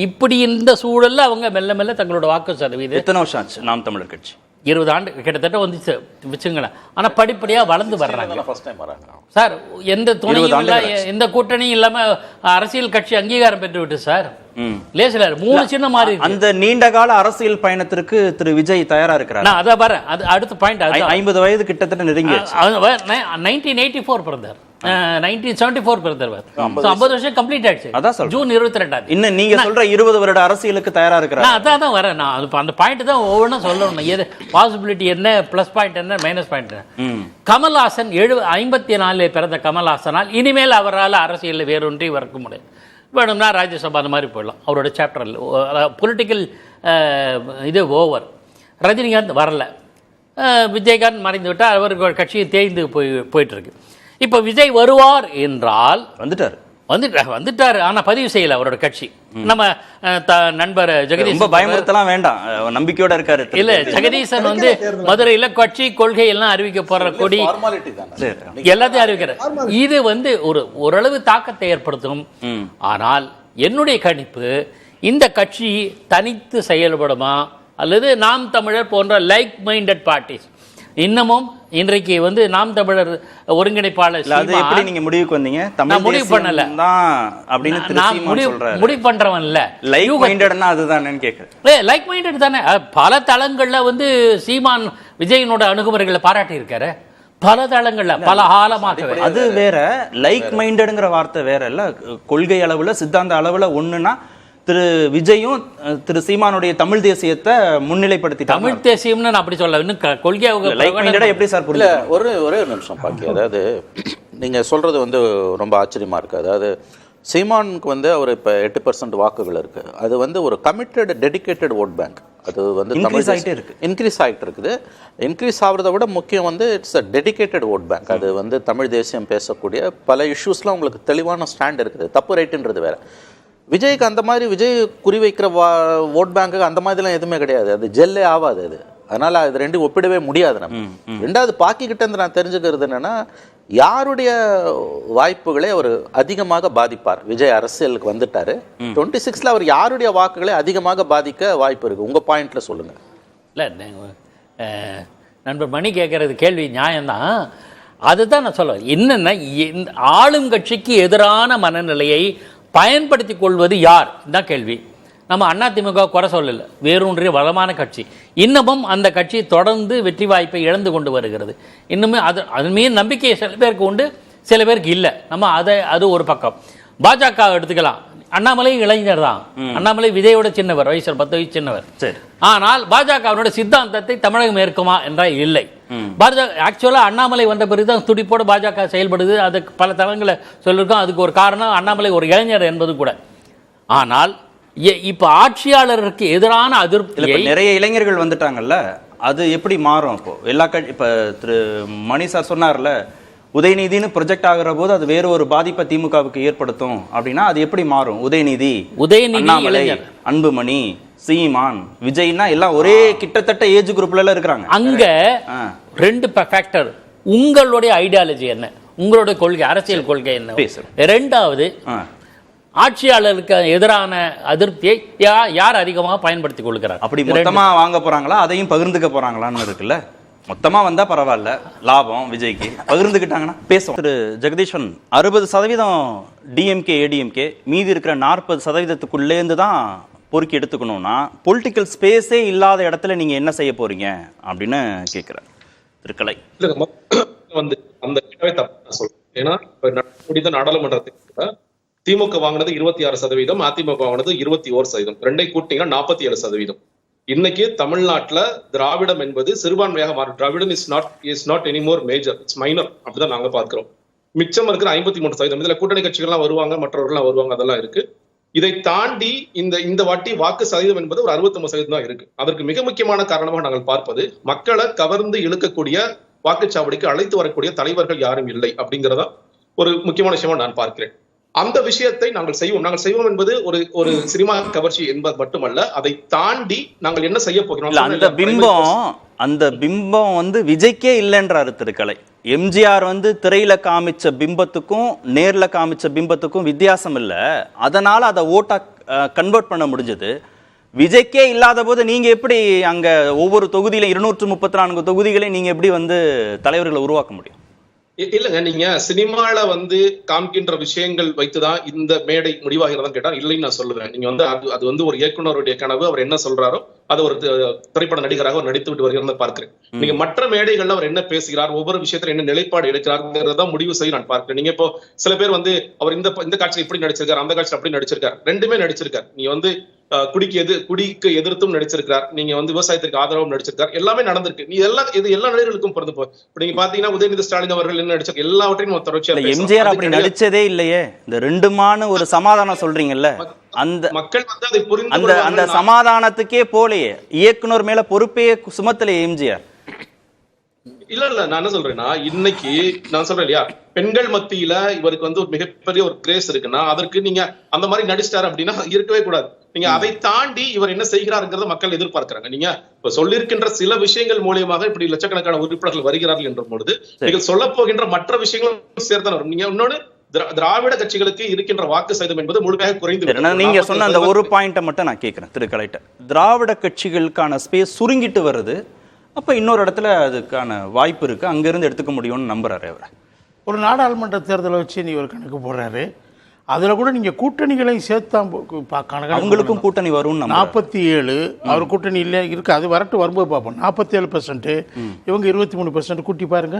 இப்படி இந்த சூழலில் அவங்க மெல்ல மெல்ல தங்களோட வாக்கு சதவீதம். எத்தனை வருஷம் ஆச்சு நாம் தமிழர் கட்சி? 20 ஆண்டு கிட்டத்தட்ட வந்துச்சு வச்சுங்களேன். ஆனால் படிப்படியாக வளர்ந்து வர்றாங்க சார். எந்த துணையும் இல்லை, எந்த கூட்டணியும் இல்லாமல் அரசியல் கட்சி அங்கீகாரம் பெற்றுவிட்டு சார். லேசில 3 சின்ன மாறி. அந்த நீண்ட கால அரசியல் பயணத்திற்கு திரு விஜய் தயாரா இருக்கிறார். நான் அதான் வரேன். அது அடுத்த பாயிண்ட். 50 வயது கிட்டத்தட்ட நெருங்கி 1984 பிறந்தார், 1974 பிறந்தார். 50 வருஷம் கம்ப்ளீட் ஆயிடுச்சு. அதான் ஜூன் 22. இன்னும் நீங்க சொல்ற 20 வருட அரசியலுக்கு தயாரா இருக்கிறார். அதான் வரேன். நான் அந்த பாயிண்ட் தான் ஒவ்வொன்றும் சொல்லணும். எது பாசிபிலிட்டி என்ன, பிளஸ் பாயிண்ட் என்ன, மைனஸ் பாயிண்ட் என்ன. கமல்ஹாசன் 54 பிறந்த கமல்ஹாசனால் இனிமேல் அவரால் அரசியலில் வேறொன்றி வரக்க முடியாது. வேணும்னா ராஜ்யசபா அந்த மாதிரி போயிடலாம். அவரோட சாப்டரில் பொலிட்டிக்கல் இது ஓவர். ரஜினிகாந்த் வரல, விஜயகாந்த் மறைந்து விட்டால் அவருக்கு கட்சியை தேய்ந்து போயிட்டுருக்கு. இப்போ விஜய் வருவார் என்றால் வந்துட்டார். ஆனால் பதிவு செய்யலை அவரோட கட்சி. நம்ம நண்பர் ஜெகதீஷ் பயமுறுத்தலாம் வேண்டாம், நம்பிக்கையோட இருக்காரு. இல்ல, ஜெகதீசன் வந்து மதுரையில் கட்சி கொள்கை எல்லாம் அறிவிக்க போற கொடி எல்லாத்தையும் அறிவிக்கிறார். இது வந்து ஓரளவு தாக்கத்தை ஏற்படுத்தும். ஆனால் என்னுடைய கணிப்பு, இந்த கட்சி தனித்து செயல்படுமா அல்லது நாம் தமிழர் போன்ற லைக் மைண்டட் பார்ட்டிஸ் இன்னமும் இன்றைக்கு வந்து நாம் தமிழர் ஒருங்கிணைப்பாளர் எப்படி நீங்க முடிவுக்கு வந்தீங்க? முடிவு பண்ணல முடிவு பண்றவன் இல்ல, லைக் மைண்டட்னா அதுதானேன்னு கேக்குறேன். லைக் மைண்டட் தானே. பல தளங்கள்ல வந்து சீமான் விஜயனோட அணுகுமுறைகளை பாராட்டி இருக்காரு. பல தளங்கள்ல பல காலமாக. அது வேற, லைக் மைண்டட்ங்கிற வார்த்தை வேற இல்ல. கொள்கை அளவுல சித்தாந்த அளவுல ஒண்ணுன்னா திரு விஜயும் திரு சீமானுடைய தமிழ் தேசியத்தை முன்னிலைப்படுத்தி. தமிழ் தேசியம்னு நான் அப்படி சொல்ல, இன்னும் கொள்கை எப்படி சார் புரியல? ஒரே நிமிஷம் பாக்கி. அதாவது நீங்க சொல்றது வந்து ரொம்ப ஆச்சரியமா இருக்கு. அதாவது சீமானுக்கு வந்து அவர் இப்போ 8% வாக்குகள் இருக்கு. அது வந்து ஒரு கமிட்டட் டெடிகேட்டட் ஓட் பேங்க். அது வந்து இன்க்ரீஸ் ஆகிட்டு இருக்குது. இன்க்ரீஸ் ஆகிறத விட முக்கியம் வந்து it's a dedicated vote bank. அது வந்து தமிழ் தேசியம் பேசக்கூடிய பல இஷ்யூஸ்லாம் உங்களுக்கு தெளிவான ஸ்டாண்ட் இருக்குது. தப்பு ரைட்டுன்றது வேற. விஜய்க்கு அந்த மாதிரி விஜய் குறிவைக்கிற ஓட் பேங்க்கு அந்த மாதிரிலாம் எதுவுமே கிடையாது. அது ஜெல்லே ஆகாது அது. அதனால அது ரெண்டும் ஒப்பிடவே முடியாது. நம்ம ரெண்டாவது பாக்கிக்கிட்ட இருந்து நான் தெரிஞ்சுக்கிறது என்னன்னா, யாருடைய வாய்ப்புகளை அவர் அதிகமாக பாதிப்பார். விஜய் அரசியலுக்கு வந்துட்டாரு, 26ல அவர் யாருடைய வாக்குகளை அதிகமாக பாதிக்க வாய்ப்பு இருக்கு? உங்க பாயிண்ட்ல சொல்லுங்க. இல்லை, நண்பர் மணி கேட்கறது கேள்வி நியாயம்தான். அதுதான் நான் சொல்லுவேன். என்னன்னா, ஆளும் கட்சிக்கு எதிரான மனநிலையை பயன்படுத்தி கொள்வது யார் தான் கேள்வி. நம்ம அதிமுக குறை சொல்லல, வேரூன்றிய வளமான கட்சி. இன்னமும் அந்த கட்சி தொடர்ந்து வெற்றி வாய்ப்பை இழந்து கொண்டு வருகிறது. இன்னுமே அது மீது நம்பிக்கை சில பேருக்கு உண்டு, சில பேருக்கு இல்லை. நம்ம அது ஒரு பக்கம். பாஜக எடுத்துக்கலாம். அண்ணாமலை இளைஞர் தான். அண்ணாமலை விஜயோட சின்னவர், வயசு 10 வயசு சின்னவர். சரி. ஆனால் பாஜகவினுடைய சித்தாந்தத்தை தமிழகம் ஏற்குமா என்றால் இல்லை. பாஜக ஆக்சுவலா அண்ணாமலை வந்த பிறகுதான் துடிப்போடு பாஜக செயல்படுது. அதுக்கு பல தளங்களை சொல்லியிருக்கோம். அதுக்கு ஒரு காரணம் அண்ணாமலை ஒரு இளைஞர் என்பது கூட. ஆனால் இப்ப ஆட்சியாளருக்கு எதிரான அதிருப்தி, நிறைய இளைஞர்கள் வந்துட்டாங்கல்ல, அது எப்படி மாறும்? இப்போ எல்லா இப்ப திரு மணி சார் சொன்னார்ல, உதயநிதினு ப்ரொஜெக்ட் ஆகிற போது அது வேற ஒரு பாதிப்பை திமுகவுக்கு ஏற்படுத்தும் அப்படின்னா அது எப்படி மாறும்? உதயநிதி, அண்ணாமலை, அன்புமணி, சீமான், விஜய்னா எல்லாம் ஒரே கிட்டத்தட்ட ஏஜ் குரூப்ல எல்லாம் இருக்கிறாங்க. அங்க ரெண்டு ஃபேக்டர். உங்களுடைய ஐடியாலஜி என்ன, உங்களுடைய கொள்கை, அரசியல் கொள்கை என்ன? இரண்டாவது, ஆட்சியாளருக்கு எதிரான அதிருப்தியை யார் அதிகமாக பயன்படுத்திக் கொள்கிறார்? அப்படி மொத்தமா வாங்க போறாங்களா, அதையும் பகிர்ந்துக்க போறாங்களான்னு இருக்குல்ல. மொத்தமா வந்தா பரவாயில்ல, லாபம் விஜய்க்கு, பகிர்ந்துக்கிட்டாங்கன்னா பேசும். திரு ஜெகதீஷன், 60% டிஎம்கே ஏடிஎம்கே, மீதி இருக்கிற 40%க்குள்ளேருந்து தான் பொறுக்கி எடுத்துக்கணும்னா பொலிட்டிக்கல் ஸ்பேஸே இல்லாத இடத்துல நீங்க என்ன செய்ய போறீங்க அப்படின்னு கேட்கிறேன் திருக்கலை. வந்து அந்த கேள்வியே தப்பு சொல்றேன். ஏன்னா இப்ப நாடாளுமன்றத்தில் திமுக வாங்கினது 26%, அதிமுக வாங்கினது 21%, ரெண்டை கூட்டிங்கன்னா 47%. இன்னைக்கு தமிழ்நாட்டுல திராவிடம் என்பது சிறுபான்மையாக மாறும். திராவிடம் is not anymore major, it's minor. அப்படிதான் நாங்க பார்க்கிறோம். மிச்சம் இருக்கிற 53%, இதுல கூட்டணி கட்சிகள்லாம் வருவாங்க, மற்றவர்கள்லாம் வருவாங்க, அதெல்லாம் இருக்கு. இதை தாண்டி இந்த வாட்டி வாக்கு சதவீதம் என்பது ஒரு 69% தான் இருக்கு. அதற்கு மிக முக்கியமான காரணமாக நாங்கள் பார்ப்பது, மக்களை கவர்ந்து இழுக்கக்கூடிய வாக்குச்சாவடிக்கு அழைத்து வரக்கூடிய தலைவர்கள் யாரும் இல்லை அப்படிங்கிறதா ஒரு முக்கியமான விஷயமா நான் பார்க்கிறேன். அந்த விஷயத்தை நாங்கள் செய்வோம் என்பது ஒரு சினிமா கவர்ச்சி என்பது மட்டுமல்ல, அதை தாண்டி நாங்கள் என்ன செய்ய போகிறோம். அந்த பிம்பம் வந்து விஜய்க்கே இல்லைன்றாரு திருக்கலை. எம்ஜிஆர் வந்து திரையில காமிச்ச பிம்பத்துக்கும் நேர்ல காமிச்ச பிம்பத்துக்கும் வித்தியாசம் இல்லை, அதனால அதை ஓட்டா கன்வெர்ட் பண்ண முடிஞ்சது. விஜய்க்கே இல்லாத போது நீங்க எப்படி அங்க ஒவ்வொரு தொகுதியில 234 தொகுதிகளையும் நீங்க எப்படி வந்து தலைவர்களை உருவாக்க முடியும்? இல்லங்க, நீங்க சினிமால வந்து காமிக்கின்ற விஷயங்கள் வைத்துதான் இந்த மேடை முடிவாகிறதா கேட்டா இல்லைன்னு நான் சொல்லுவேன். நீங்க வந்து அது வந்து ஒரு இயக்குனருடைய கனவு, அவர் என்ன சொல்றாரோ அது ஒரு திரைப்பட நடிகராக அவர் நடித்து விட்டு வருகிறத பார்க்கிறேன். நீங்க மற்ற மேடைகள்ல அவர் என்ன பேசுகிறார், ஒவ்வொரு விஷயத்துல என்ன நிலைப்பாடு எடுக்கிறார் முடிவு செய்ய நான் பார்க்கிறேன். நீங்க இப்போ சில பேர் வந்து அவர் இந்த காட்சியில் இப்படி நடிச்சிருக்காரு, அந்த காட்சியில் அப்படி நடிச்சிருக்காரு, ரெண்டுமே நடிச்சிருக்காரு. நீங்க வந்து குடிக்கு எதிர்த்தும் நடிச்சிருக்கார், நீங்க வந்து விவசாயத்திற்கு ஆதரவும் நடிச்சிருக்கார், எல்லாமே நடந்திருக்கு. நீ எல்லா நடிகர்களுக்கும் பிறந்து போய் இப்ப நீங்க பாத்தீங்கன்னா உதயநிதி ஸ்டாலின் அவர்கள் என்ன நடிச்சார், எல்லாவற்றையும் தொடர்ச்சியா. எம்ஜிஆர் அப்படி நடிச்சதே இல்லையே. இந்த ரெண்டுமான ஒரு சமாதானம் சொல்றீங்கல்ல, அந்த மக்கள் வந்து அதை புரிந்து அந்த சமாதானத்துக்கே போலையே, இயக்குனர் மேல பொறுப்பே சுமத்தலையே எம்ஜிஆர். இல்ல நான் என்ன சொல்றேன்னா, இன்னைக்கு நான் சொல்றேன் இல்லையா, பெண்கள் மத்தியில இவருக்கு வந்து ஒரு மிகப்பெரிய ஒரு கிரேஸ் இருக்குன்னா அதற்கு நீங்க அந்த மாதிரி நடிச்சிட்டாரு அப்படின்னா இருக்கவே கூடாது. நீங்க அதை தாண்டி இவர் என்ன செய்கிறாருங்கிறத மக்கள் எதிர்பார்க்கிறாங்க. நீங்க இப்ப சொல்லியிருக்கின்ற சில விஷயங்கள் மூலியமாக இப்படி லட்சக்கணக்கான உறுப்பினர்கள் வருகிறார்கள் என்ற பொழுது நீங்கள் சொல்ல போகின்ற மற்ற விஷயங்களும் சேர்த்தான் வரும். நீங்க இன்னொன்னு, திராவிட கட்சிகளுக்கு இருக்கின்ற வாக்கு சதவீதம் என்பது முழுமையாக குறைந்து. நீங்க சொன்ன அந்த ஒரு பாயிண்ட மட்டும் நான் கேட்கிறேன் திருக்கலைட்ட. திராவிட கட்சிகளுக்கான ஸ்பேஸ் சுருங்கிட்டு வருது, அப்ப இன்னொரு இடத்துல அதுக்கான வாய்ப்பு இருக்கு, அங்கிருந்து எடுத்துக்க முடியும்னு நம்புறாரு அவர். ஒரு நாடாளுமன்ற தேர்தலை வச்சு நீ ஒரு கணக்கு போடுறாரு, அதுல கூட நீங்க கூட்டணிகளையும் சேர்த்தா அவங்களுக்கும் கூட்டணி வரும். 47 அவர் கூட்டணி இல்ல இருக்கு, அது வரட்டு வரும்போது பார்ப்போம். 47%, இவங்க 23% கூட்டி பாருங்க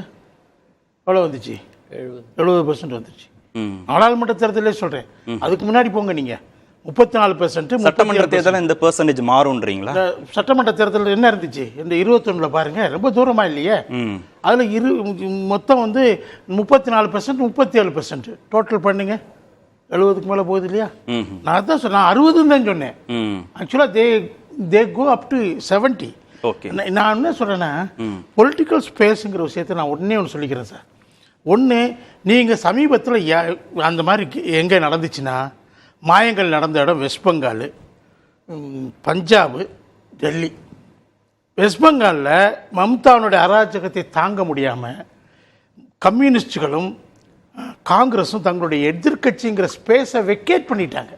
எவ்வளவு வந்துச்சு, 70% வந்துச்சு. நாடாளுமன்ற தேர்தலே சொல்றேன், அதுக்கு முன்னாடி போங்க நீங்க 34%. சட்டமன்ற தேர்தல் இந்த பெர்சன்டேஜ் மாறும்ன்றீங்களா? சட்டமன்ற தேர்தல் என்ன இருந்துச்சு இந்த 21 பாருங்க, ரொம்ப தூரமா இல்லையே. அதுல மொத்தம் வந்து 34%, 37% டோட்டல் பண்ணுங்க, 70க்கு மேல போகுது இல்லையா. நான் தான் சொன்னேன் 60 தான் சொன்னேன். ஆக்சுவலா தே கோ அப் டு 70. நான் என்ன சொல்றேன்னா, பொலிட்டிக்கல் ஸ்பேஸுங்கிற விஷயத்தை நான் ஒன்று சொல்லிக்கிறேன் சார். ஒன்று, நீங்கள் சமீபத்தில் அந்த மாதிரி எங்கே நடந்துச்சுன்னா, மாயங்கள் நடந்த இடம் வெஸ்ட் பெங்கால், பஞ்சாபு, டெல்லி. வெஸ்ட் பெங்காலில் மம்தாவுடைய அராஜகத்தை தாங்க முடியாமல் கம்யூனிஸ்டுகளும் காங்கிரஸும் தங்களுடைய எதிர்கட்சிங்கிற ஸ்பேஸை வெக்கேட் பண்ணிட்டாங்க.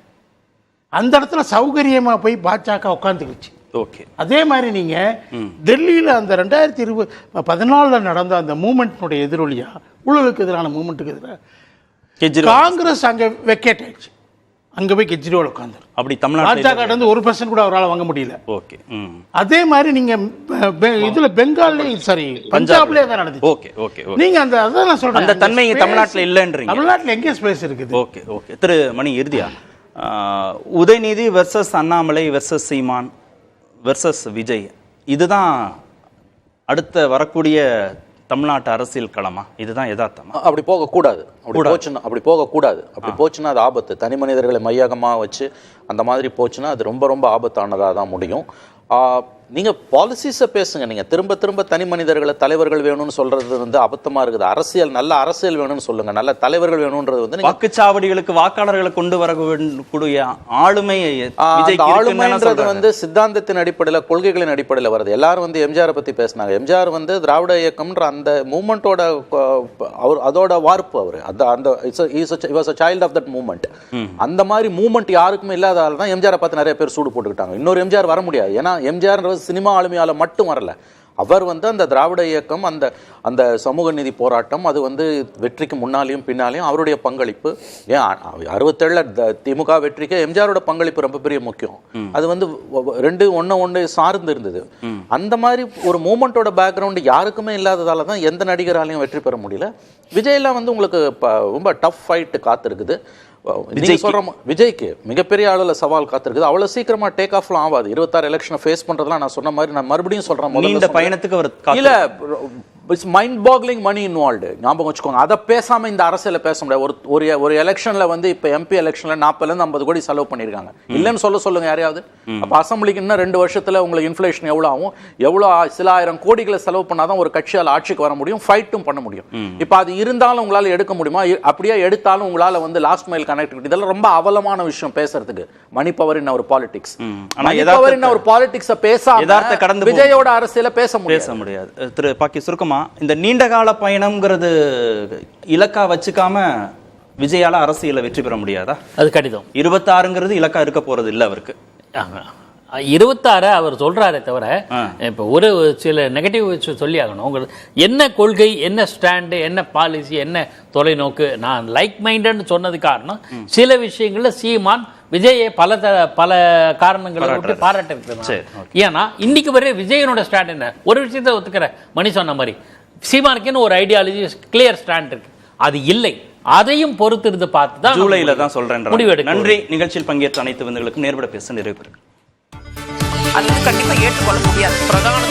அந்த இடத்துல சௌகரியமாக போய் பாஜக உட்காந்துக்கிச்சு. ஓகே, அதே மாதிரி நீங்கள் டெல்லியில் அந்த 2014 நடந்த அந்த மூமெண்ட்னுடைய எதிரொலியா, ஊழலுக்கு எதிரான மூமெண்ட்டுக்கு எதிராக காங்கிரஸ் அங்கே வெக்கேட் ஆயிடுச்சு. அங்கே போய் கெஜ்ரிவால் உட்காந்து அப்படி தமிழ்நாடு பாஜக வந்து 1% கூட அவரால் வாங்க முடியல. ஓகே, அதே மாதிரி நீங்கள் இதில் பெங்கால்லையும் சரி பஞ்சாப்லேயே தான் நடந்துச்சு. ஓகே ஓகே, நீங்கள் அந்த அதான் நான் சொல்கிறேன், அந்த தன்மை தமிழ்நாட்டில் இல்லைன்றீங்க. தமிழ்நாட்டில் எங்கே ஸ்பேஸ் இருக்குது? Okay okay. திரு மணி, இறுதியா உதயநிதி வெர்சஸ் அண்ணாமலை வெர்சஸ் சீமான் வெர்சஸ் விஜய், இதுதான் அடுத்த வரக்கூடிய தமிழ்நாட்டு அரசியல் களமா? இதுதான் யதார்த்தமா? அப்படி போகக்கூடாது. அப்படி போச்சுன்னா அது ஆபத்து. தனி மனிதர்களை மையகமாக வச்சு அந்த மாதிரி போச்சுன்னா அது ரொம்ப ரொம்ப ஆபத்தானதாக தான் முடியும். நீங்கள் பாலிசிஸை பேசுங்க. நீங்கள் திரும்ப திரும்ப தனி மனிதர்களை தலைவர்கள் வேணும்னு சொல்றது வந்து அபத்தமாக இருக்குது. அரசியல், நல்ல அரசியல் வேணும்னு சொல்லுங்க. நல்ல தலைவர்கள் வேணும்ன்றது வந்து வாக்குச்சாவடிகளுக்கு வாக்காளர்களை கொண்டு வரக்கூடிய ஆளுமைன்றது வந்து சித்தாந்தத்தின் அடிப்படையில், கொள்கைகளின் அடிப்படையில் வருது. எல்லாரும் வந்து எம்ஜிஆரை பற்றி பேசினாங்க. எம்ஜிஆர் வந்து திராவிட இயக்கம்ன்ற அந்த மூமெண்ட்டோட அதோட வார்ப்பு. அவர் அந்த சைல்ட் ஆஃப் தட் மூமெண்ட். அந்த மாதிரி மூமெண்ட் யாருக்குமே இல்லாததால தான் எம்ஜிஆரை பார்த்து நிறைய பேர் சூடு போட்டுக்கிட்டாங்க. இன்னொரு எம்ஜிஆர் வர முடியாது. ஏன்னா எம்ஜிஆர் சினிமா ஆளுமையால மட்டும் வரல. அவர் வந்து அந்த திராவிட இயக்கம், அந்த சமூக நீதி போராட்டம், அது வந்து வெற்றிக்கு முன்னாலையும் பின்னாலையும் அவருடைய பங்களிப்பு. ஏன் 67 திமுக வெற்றிக்கு எம்ஜிஆரோட பங்களிப்பு ரொம்ப பெரிய முக்கியம். அது வந்து ரெண்டு ஒன்று சார்ந்து இருந்தது. அந்த மாதிரி ஒரு மூமெண்ட்டோட பேக்ரவுண்ட் யாருக்குமே இல்லாததால தான் எந்த நடிகராலையும் வெற்றி பெற முடியல. விஜய்லாம் வந்து உங்களுக்கு ரொம்ப டஃப் ஃபைட் காத்திருக்குது. விஜய்க்கு மிகப்பெரிய அளவில் சவால் காத்திருக்குது. அவ்வளவு சீக்கிரமா டேக் ஆஃப்லாம் ஆகாது. 26 எலெக்ஷனை ஃபேஸ் பண்றதுலாம் நான் சொன்ன மாதிரி நான் மறுபடியும் சொல்றேன். இந்த பயணத்துக்கு அவர் இல்ல, it's mind boggling money involved. ஞாபகம் வச்சுக்கோங்க. அதை பேசாம இந்த அரசியல பேச முடியாது. ஒரு எலெக்ஷன்ல வந்து இப்ப எம்பி எலெக்ஷன்ல 40-50 கோடி செலவு பண்ணிருக்காங்க. இல்லைன்னு சொல்லுங்க யாரையாவது. அப்ப அசம்பிளிக்கு இன்னும் 2 வருஷத்துல உங்களுக்கு இன்ஃபிளேஷன் எவ்வளவு ஆகும், எவ்வளவு சில ஆயிரம் கோடிகளை செலவு பண்ணாதான் ஒரு கட்சியால் ஆட்சிக்கு வர முடியும், ஃபைட்டும் பண்ண முடியும். இப்ப அது இருந்தாலும் உங்களால எடுக்க முடியுமா? அப்படியே எடுத்தாலும் உங்களால வந்து லாஸ்ட் மைல் கனெக்டிவிட்டி, இதெல்லாம் ரொம்ப அவலமான விஷயம் பேசுறதுக்கு. Money power in our politics, ஒரு பாலிடிக்ஸ் பேசாம விஜயோட அரசியல பேச முடியாது. திரு பாக்கி சுருக்கமா, இந்த நீண்டகால பயணம்ங்கிறது இலக்கா வச்சுக்காம விஜயால அரசியல வெற்றி பெற முடியாதா? அது கடிதம். 26ங்கிறது இலக்கா இருக்க போறது இல்ல அவருக்கு. 26 அவர் சொல்றாரே தவிர இப்ப ஒரு சில நெகட்டிவ் சொல்லி ஆகணும். உங்களுக்கு என்ன கொள்கை, என்ன ஸ்டாண்டு, என்ன பாலிசி, என்ன தொலைநோக்கு? நான் லைக் மைண்டட்னு சொன்னது காரணம், சில விஷயங்கள்ல சீமான் விஜயை பல காரணங்களை விட்டு பாராட்ட. ஏன்னா இன்னைக்கு வரை விஜயனோட ஸ்டாண்ட் என்ன? ஒரு விஷயத்தை ஒத்துக்கிற மணி சொன்ன மாதிரி சீமானுக்குன்னு ஒரு ஐடியாலஜி, கிளியர் ஸ்டாண்ட் இருக்கு. அது இல்லை. அதையும் பொறுத்திருந்து பார்த்து தான் ஜூலைல தான் சொல்றேன். முடிவெடுக்க. நன்றி. நிகழ்ச்சியில் பங்கேற்ற அனைத்து விருந்துகளுக்கும் நேர்பட பேச நிறைவு பெறும். அது கண்டிப்பா ஏற்றுக்கொள்ள முடியாது. பிரதான